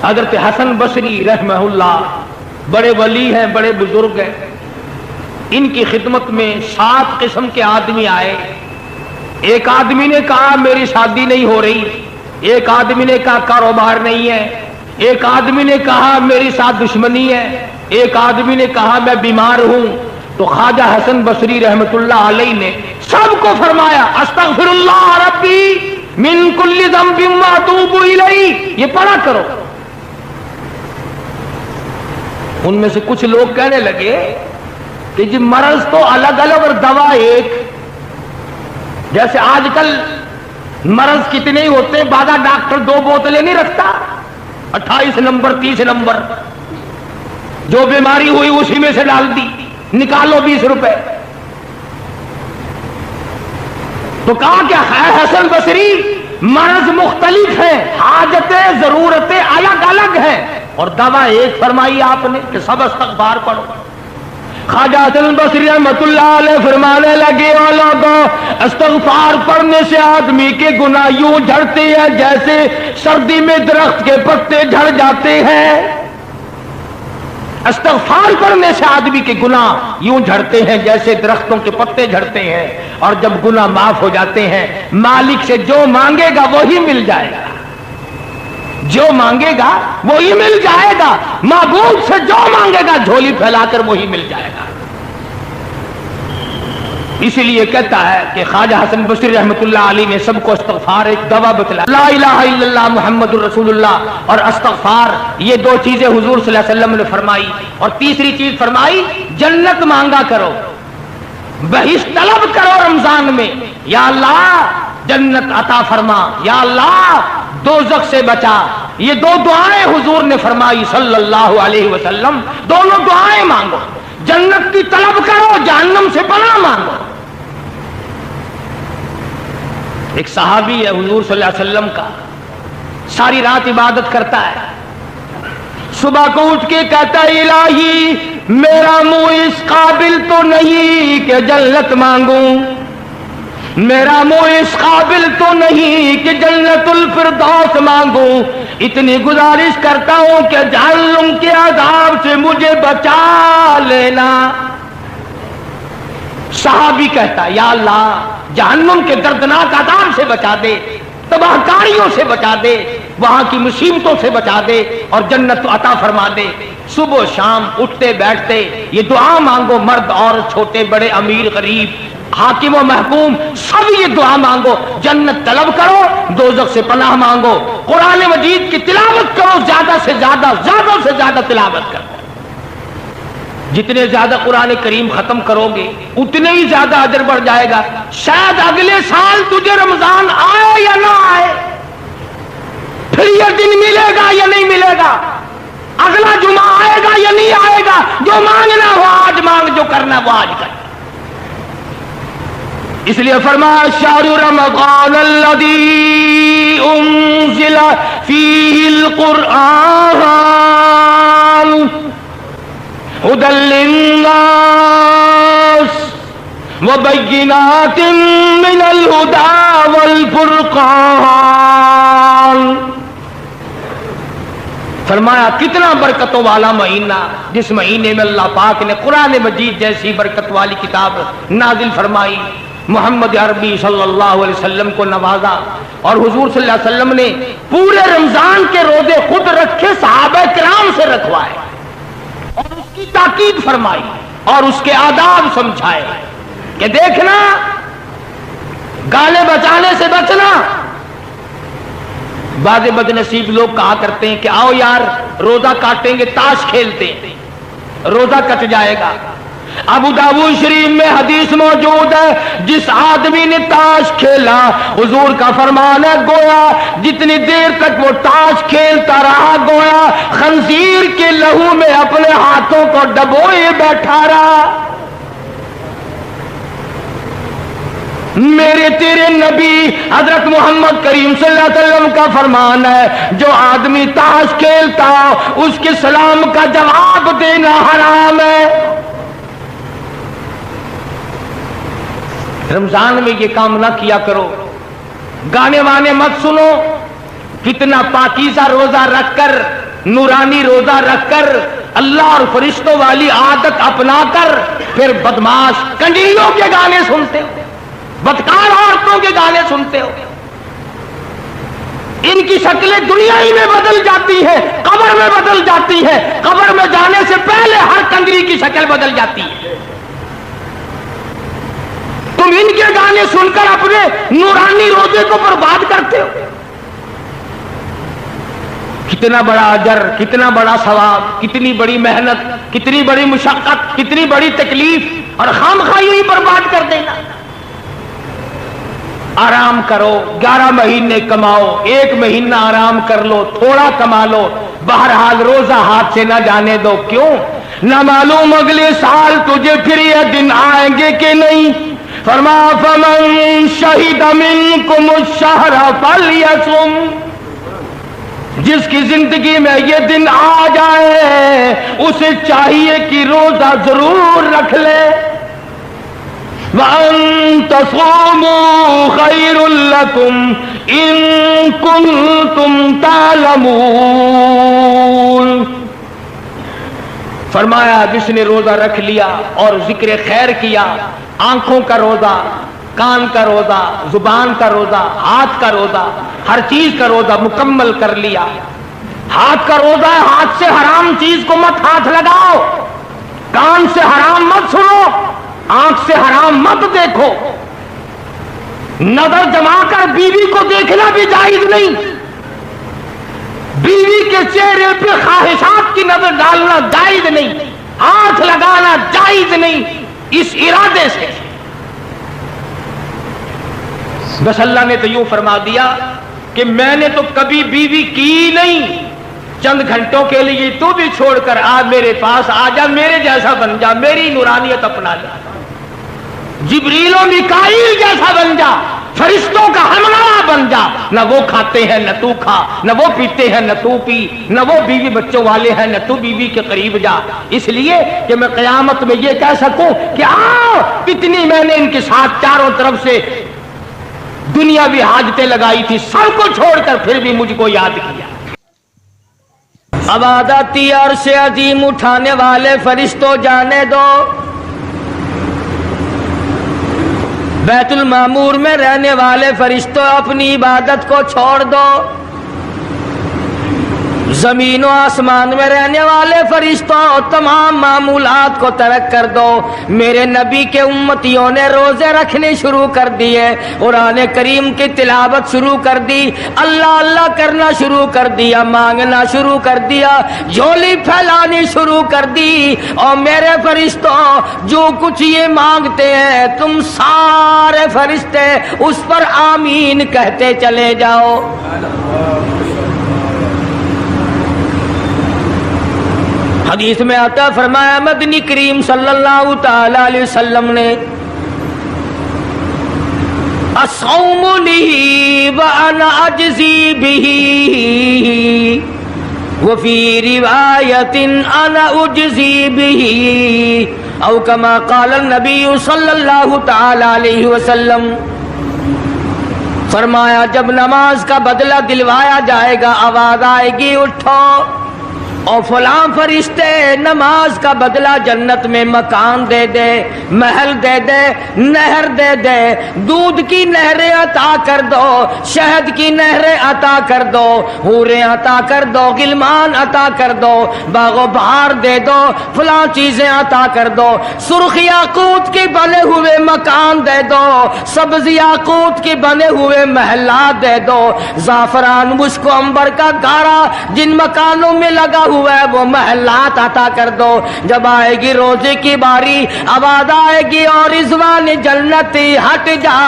حضرت حسن بصری رحمہ اللہ بڑے ولی ہیں، بڑے بزرگ ہیں. ان کی خدمت میں 7 قسم کے آدمی آئے. ایک آدمی نے کہا میری شادی نہیں ہو رہی، ایک آدمی نے کہا کاروبار نہیں ہے، ایک آدمی نے کہا میری ساتھ دشمنی ہے، ایک آدمی نے کہا میں بیمار ہوں. تو خواجہ حسن بصری رحمت اللہ علیہ نے سب کو فرمایا استغفر اللہ ربی من کل ذنب واتوب الیہ، یہ پڑھا کرو. ان میں سے کچھ لوگ کہنے لگے کہ جی مرض تو الگ الگ اور دوا ایک. جیسے آج کل مرض کتنے ہی ہوتے ہیں، بعض ڈاکٹر 2 بوتلیں نہیں رکھتا، 28 نمبر 30 نمبر، جو بیماری ہوئی اسی میں سے ڈال دی، نکالو 20 روپے. تو کہا کہ حسن بصری مرض مختلف ہیں، حاجتیں ضرورتیں الگ الگ ہیں اور دوا ایک فرمائی آپ نے کہ سب استغفار پڑھو. خواجہ حسن بصری رحمۃ اللہ علیہ فرمانے لگے او لوگوں، استغفار پڑھنے سے آدمی کے گناہ یوں جھڑتے ہیں جیسے سردی میں درخت کے پتے جھڑ جاتے ہیں. استغفار پڑھنے سے آدمی کے گناہ یوں جھڑتے ہیں جیسے درختوں کے پتے جھڑتے ہیں، اور جب گناہ معاف ہو جاتے ہیں مالک سے جو مانگے گا وہی مل جائے گا، جو مانگے گا وہی مل جائے گا، معبود سے جو مانگے گا جھولی پھیلا کر وہی مل جائے گا۔ اسی لیے کہتا ہے کہ خواجہ حسن بصری رحمۃ اللہ علیہ نے سب کو استغفار ایک دوا بتلا، لا الہ الا اللہ محمد الرسول اللہ اور استغفار، یہ دو چیزیں حضور صلی اللہ علیہ وسلم نے فرمائی، اور تیسری چیز فرمائی جنت مانگا کرو، بہشت طلب کرو رمضان میں، یا اللہ جنت عطا فرما، یا اللہ دوزخ سے بچا۔ یہ دو دعائیں حضور نے فرمائی صلی اللہ علیہ وسلم، دونوں دعائیں مانگو، جنت کی طلب کرو، جہنم سے پناہ مانگو۔ ایک صحابی ہے حضور صلی اللہ علیہ وسلم کا، ساری رات عبادت کرتا ہے، صبح کو اٹھ کے کہتا ہے الہی میرا منہ اس قابل تو نہیں کہ جنت مانگوں، میرا منہ اس قابل تو نہیں کہ جنت الفردوس مانگوں، اتنی گزارش کرتا ہوں کہ جہنم کے عذاب سے مجھے بچا لینا۔ صحابی کہتا ہے یا اللہ جہنم کے دردناک عذاب سے بچا دے، تباہ کاریوں سے بچا دے، وہاں کی مصیبتوں سے بچا دے اور جنت عطا فرما دے۔ صبح شام اٹھتے بیٹھتے یہ دعا مانگو، مرد اور چھوٹے بڑے امیر غریب حاکم و محکوم سب یہ دعا مانگو، جنت طلب کرو، دوزخ سے پناہ مانگو، قرآن مجید کی تلاوت کرو، زیادہ سے زیادہ تلاوت کرو۔ جتنے زیادہ قرآن کریم ختم کرو گے اتنے ہی زیادہ اجر بڑھ جائے گا۔ شاید اگلے سال تجھے رمضان آئے یا نہ آئے، پھر یہ دن ملے گا یا نہیں ملے گا، اگلا جمعہ آئے گا یا نہیں آئے گا، جو مانگنا ہو آج مانگ، جو کرنا وہ آج کر۔ اس لیے فرمایا شہر رمضان الذی انزل فیہ القرآن ہدی للناس وبینات من الہدی والفرقان۔ فرمایا کتنا برکتوں والا مہینہ، جس مہینے میں اللہ پاک نے قرآن مجید جیسی برکت والی کتاب نازل فرمائی، محمد عربی صلی اللہ علیہ وسلم کو نوازا، اور حضور صلی اللہ علیہ وسلم نے پورے رمضان کے روزے خود رکھے، صحابہ کرام سے رکھوائے اور اس کی تاکید فرمائی اور اس کے آداب سمجھائے کہ دیکھنا گالے بچانے سے بچنا۔ بعض بد نصیب لوگ کہا کرتے ہیں کہ آؤ یار روزہ کاٹیں گے، تاش کھیلتے ہیں، روزہ کٹ جائے گا۔ ابو داؤد شریف میں حدیث موجود ہے، جس آدمی نے تاش کھیلا حضور کا فرمان ہے گویا جتنی دیر تک وہ تاش کھیلتا رہا گویا خنزیر کے لہو میں اپنے ہاتھوں کو ڈبوئے بیٹھا رہا۔ میرے تیرے نبی حضرت محمد کریم صلی اللہ علیہ وسلم کا فرمان ہے جو آدمی تاش کھیلتا اس کے سلام کا جواب دینا حرام ہے۔ رمضان میں یہ کام نہ کیا کرو، گانے وانے مت سنو، کتنا پاکیزہ روزہ رکھ کر، نورانی روزہ رکھ کر، اللہ اور فرشتوں والی عادت اپنا کر پھر بدماش کنڈیوں کے گانے سنتے ہو، بدکار عورتوں کے گانے سنتے ہو۔ ان کی شکلیں دنیا ہی میں بدل جاتی ہیں، قبر میں بدل جاتی ہیں، قبر میں جانے سے پہلے ہر کنجری کی شکل بدل جاتی ہے۔ تم ان کے گانے سن کر اپنے نورانی روزے کو برباد کرتے ہو۔ کتنا بڑا اجر، کتنا بڑا ثواب، کتنی بڑی محنت، کتنی بڑی مشقت، کتنی بڑی تکلیف، اور خواہ ہی برباد کر دینا۔ آرام کرو، 11 مہینے کماؤ، 1 مہینہ آرام کر لو، تھوڑا کما لو، بہرحال روزہ ہاتھ سے نہ جانے دو۔ کیوں؟ نہ معلوم اگلے سال تجھے پھر یہ دن آئیں گے کہ نہیں۔ فرمایا فمن شہد منکم الشہر فلیصم، جس کی زندگی میں یہ دن آ جائے اسے چاہیے کہ روزہ ضرور رکھ لے۔ وَأَن تَصُومُوا خَيْرٌ لَكُمْ إِن كُنتُمْ تَعْلَمُونَ۔ فرمایا جس نے روزہ رکھ لیا اور ذکر خیر کیا، آنکھوں کا روزہ، کان کا روزہ، زبان کا روزہ، ہاتھ کا روزہ، ہر چیز کا روزہ مکمل کر لیا۔ ہاتھ کا روزہ ہے، ہاتھ سے حرام چیز کو مت ہاتھ لگاؤ، کان سے حرام مت سنو، آنکھ سے حرام مت دیکھو، نظر جما کر بیوی کو دیکھنا بھی جائز نہیں، بیوی کے چہرے پہ خواہشات کی نظر ڈالنا جائز نہیں، ہاتھ لگانا جائز نہیں، اس ارادے سے۔ بس اللہ نے تو یوں فرما دیا کہ میں نے تو کبھی بیوی کی نہیں، چند گھنٹوں کے لیے تو بھی چھوڑ کر آ میرے پاس، آ جا، میرے جیسا بن جا، میری نورانیت اپنا لے، جبریل و میکائیل جیسا بن جا، فرشتوں کا ہمراہ بن جا، نہ وہ کھاتے ہیں نہ تو کھا، نہ وہ پیتے ہیں نہ تو پی، نہ وہ بیوی بچوں والے ہیں نہ تو بیوی کے قریب جا، اس لیے کہ میں قیامت میں یہ کہہ سکوں کہ آؤ، اتنی میں نے ان کے ساتھ چاروں طرف سے دنیاوی حاجتیں لگائی تھی، سب کو چھوڑ کر پھر بھی مجھ کو یاد کیا۔ عبادتی عرش عظیم اٹھانے والے فرشتوں جانے دو، بیت المعمور میں رہنے والے فرشتوں اپنی عبادت کو چھوڑ دو، زمین و آسمان میں رہنے والے فرشتوں تمام معمولات کو ترک کر دو۔ میرے نبی کے امتیوں نے روزے رکھنے شروع کر دیے، قرآن کریم کی تلاوت شروع کر دی، اللہ اللہ کرنا شروع کر دیا، مانگنا شروع کر دیا، جھولی پھیلانی شروع کر دی، اور میرے فرشتوں جو کچھ یہ مانگتے ہیں تم سارے فرشتے اس پر آمین کہتے چلے جاؤ۔ حدیث میں آتا، فرمایا مدنی کریم صلی اللہ تعالی علیہ وسلم نے، الصوم لی وانا اجزی بہ، وفی روایت انا اجزی بہ، او کما قال النبی صلی اللہ تعالی علیہ وسلم، فرمایا جب نماز کا بدلہ دلوایا جائے گا، آواز آئے گی اٹھو، اور فلاں فرشتے نماز کا بدلہ جنت میں مکان دے دے، محل دے دے، نہر دے دے، دودھ کی نہریں عطا کر دو، شہد کی نہریں عطا کر دو، حوریں عطا کر دو، غلمان عطا کر دو، باغ و بہار دے دو، فلاں چیزیں عطا کر دو، سرخ یاقوت کے بنے ہوئے مکان دے دو، سبز یاقوت کے بنے ہوئے محلات دے دو، زعفران مشک و عنبر کا گارا جن مکانوں میں لگا ہوا ہے وہ محلات عطا کر دو۔ جب آئے گی روزے کی باری، آواز آئے گی اور رضوان جنتی ہٹ جا،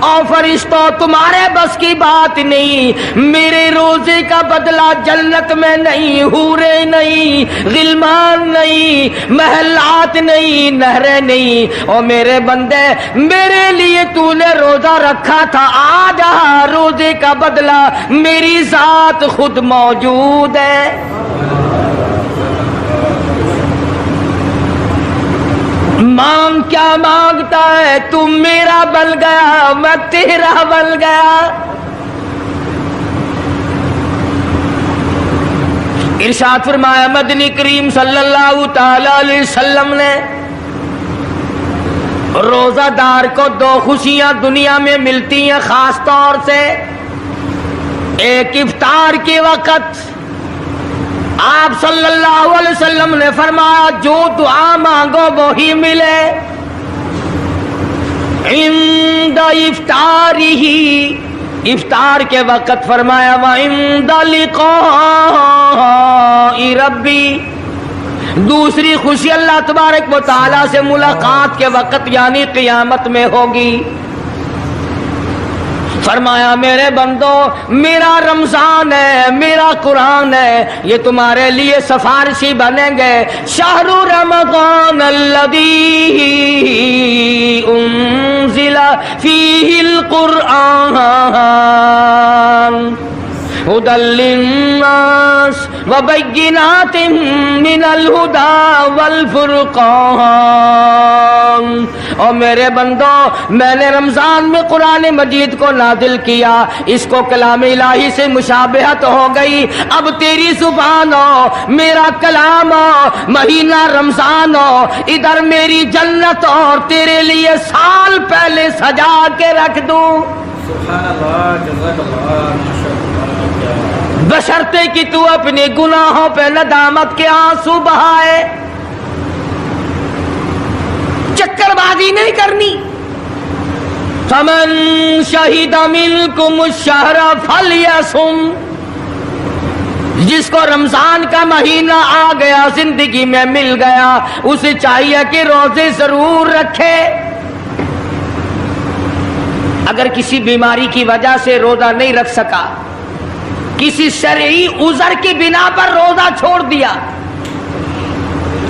اور فرشتوں تمہارے بس کی بات نہیں، میرے روزے کا بدلہ جنت میں نہیں، حوریں نہیں، غلمان نہیں، محلات نہیں، نہریں نہیں، اور میرے بندے میرے لیے تو نے روزہ رکھا تھا، آ جا، روزے کا بدلہ میری ذات خود موجود ہے۔ مانگ کیا مانگتا ہے، تم میرا بن گیا میں تیرا بن گیا۔ ارشاد فرمایا مدنی کریم صلی اللہ تعالی علیہ وسلم نے، روزہ دار کو دو خوشیاں دنیا میں ملتی ہیں خاص طور سے، ایک افطار کے وقت آپ صلی اللہ علیہ وسلم نے فرمایا جو دعا مانگو وہی ملے، عند افطارہ، افطار کے وقت فرمایا وعند لقاء ربی، دوسری خوشی اللہ تبارک و تعالی سے ملاقات کے وقت یعنی قیامت میں ہوگی۔ فرمایا میرے بندو میرا رمضان ہے، میرا قرآن ہے، یہ تمہارے لیے سفارشی بنیں گے۔ شہر رمضان الذی انزل فیہ القرآن هدى للناس وبينات من الهدى والفرقان. اور میرے بندو، میں نے رمضان میں قرآن مجید کو نازل کیا، اس کو کلام الہی سے مشابہت ہو گئی. اب تیری زبان ہو، میرا کلام ہو، مہینہ رمضان ہو، ادھر میری جنت اور تیرے لیے سال پہلے سجا کے رکھ دوں. سبحان اللہ، جزاک اللہ، ماشاء اللہ. بشرطے کہ تو اپنے گناہوں پہ ندامت کے آنسو بہائے. چکر بازی نہیں کرنی. فمن شہد منکم الشہر فلیصم. جس کو رمضان کا مہینہ آ گیا، زندگی میں مل گیا، اسے چاہیے کہ روزے ضرور رکھے. اگر کسی بیماری کی وجہ سے روزہ نہیں رکھ سکا، کسی شرعی عذر کی بنا پر روزہ چھوڑ دیا،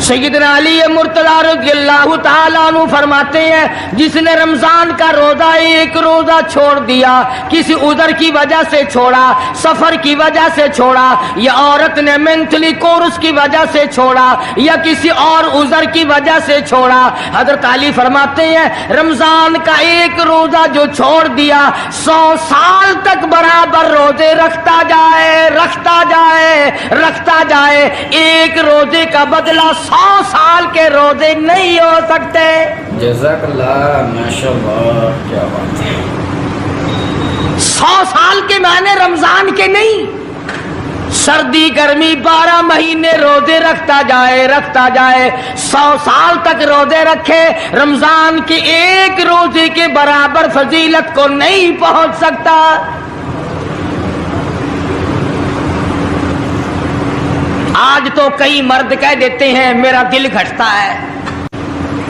سیدنا علی مرتضی رضی اللہ تعالیٰ عنہ فرماتے ہیں جس نے رمضان کا روزہ ایک روزہ چھوڑ دیا، کسی عذر کی وجہ سے چھوڑا، سفر کی وجہ سے چھوڑا، یا عورت نے مینٹلی کورس کی وجہ سے چھوڑا، یا کسی اور عذر کی وجہ سے چھوڑا، حضرت علی فرماتے ہیں رمضان کا ایک روزہ جو چھوڑ دیا، 100 سال تک برابر روزے رکھتا جائے، رکھتا جائے، رکھتا جائے، ایک روزے کا بدلہ 100 سال کے روزے نہیں ہو سکتے. جزاک اللہ، ماشاء اللہ، کیا بات ہے. 100 سال کے معنی رمضان کے نہیں. سردی گرمی 12 مہینے روزے رکھتا جائے، رکھتا جائے، 100 سال تک روزے رکھے، رمضان کے ایک روزے کے برابر فضیلت کو نہیں پہنچ سکتا. آج تو کئی مرد کہہ دیتے ہیں میرا دل گھٹتا ہے،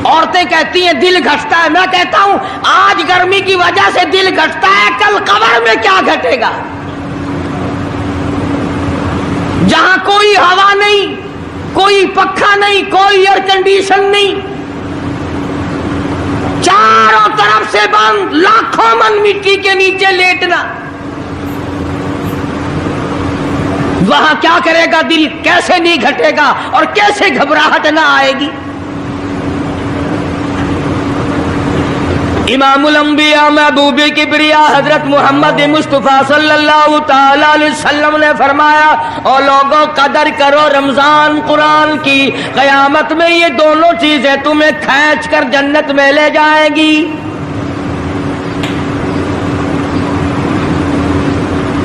عورتیں کہتی ہیں دل گھٹتا ہے. میں کہتا ہوں آج گرمی کی وجہ سے دل گھٹتا ہے، کل قبر میں کیا گھٹے گا؟ جہاں کوئی ہوا نہیں، کوئی پنکھا نہیں، کوئی ایئر کنڈیشن نہیں، چاروں طرف سے بند، لاکھوں من مٹی کے نیچے لیٹنا، وہاں کیا کرے گا دل؟ کیسے نہیں گھٹے گا اور کیسے گھبراہٹ نہ آئے گی؟ امام الانبیاء محبوب کبریا حضرت محمد مصطفیٰ صلی اللہ تعالی علیہ وسلم نے فرمایا او لوگوں قدر کرو رمضان قرآن کی، قیامت میں یہ دونوں چیزیں تمہیں کھینچ کر جنت میں لے جائیں گی.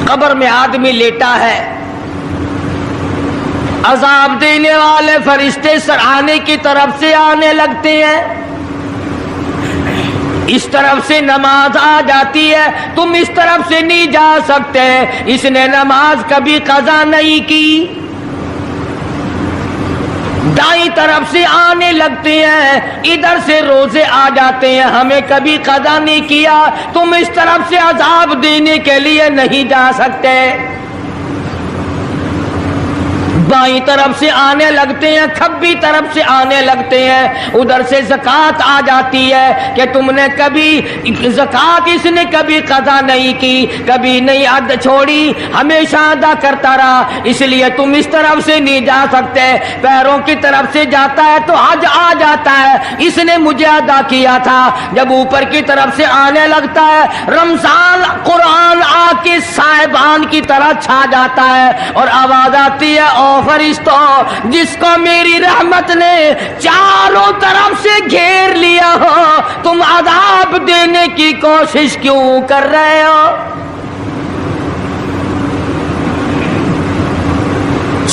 قبر میں آدمی لیٹا ہے، عذاب دینے والے فرشتے سرانے کی طرف سے آنے لگتے ہیں، اس طرف سے نماز آ جاتی ہے، تم اس طرف سے نہیں جا سکتے، اس نے نماز کبھی قضا نہیں کی. دائیں طرف سے آنے لگتے ہیں، ادھر سے روزے آ جاتے ہیں، ہمیں کبھی قضا نہیں کیا، تم اس طرف سے عذاب دینے کے لیے نہیں جا سکتے. بائیں طرف سے آنے لگتے ہیں، کھبی طرف سے آنے لگتے ہیں، ادھر سے زکوٰۃ آ جاتی ہے کہ تم نے کبھی زکوٰۃ اس نے کبھی قضا نہیں کی، کبھی نہیں حد چھوڑی، ہمیشہ ادا کرتا رہا، اس لیے تم اس طرف سے نہیں جا سکتے. پیروں کی طرف سے جاتا ہے تو حج آ جاتا ہے، اس نے مجھے ادا کیا تھا. جب اوپر کی طرف سے آنے لگتا ہے، رمضان قرآن آ کے صاحبان کی طرح چھا جاتا ہے اور آواز آتی ہے او فرشتوں، جس کو میری رحمت نے چاروں طرف سے گھیر لیا ہو، تم عذاب دینے کی کوشش کیوں کر رہے ہو؟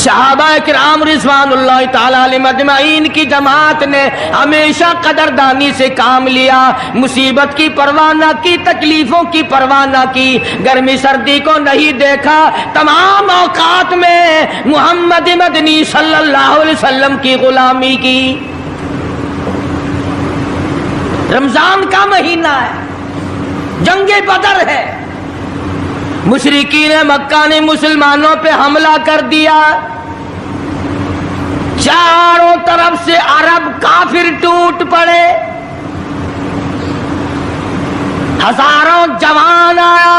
صحابہ کرام رضوان اللہ تعالی علیہم اجمعین کی جماعت نے ہمیشہ قدردانی سے کام لیا، مصیبت کی پرواہ نہ کی، تکلیفوں کی پرواہ نہ کی، گرمی سردی کو نہیں دیکھا، تمام اوقات میں محمد مدنی صلی اللہ علیہ وسلم کی غلامی کی. رمضان کا مہینہ ہے، جنگ بدر ہے، مشرکین مکہ نے مسلمانوں پہ حملہ کر دیا، چاروں طرف سے عرب کافر ٹوٹ پڑے، ہزاروں جوان آیا،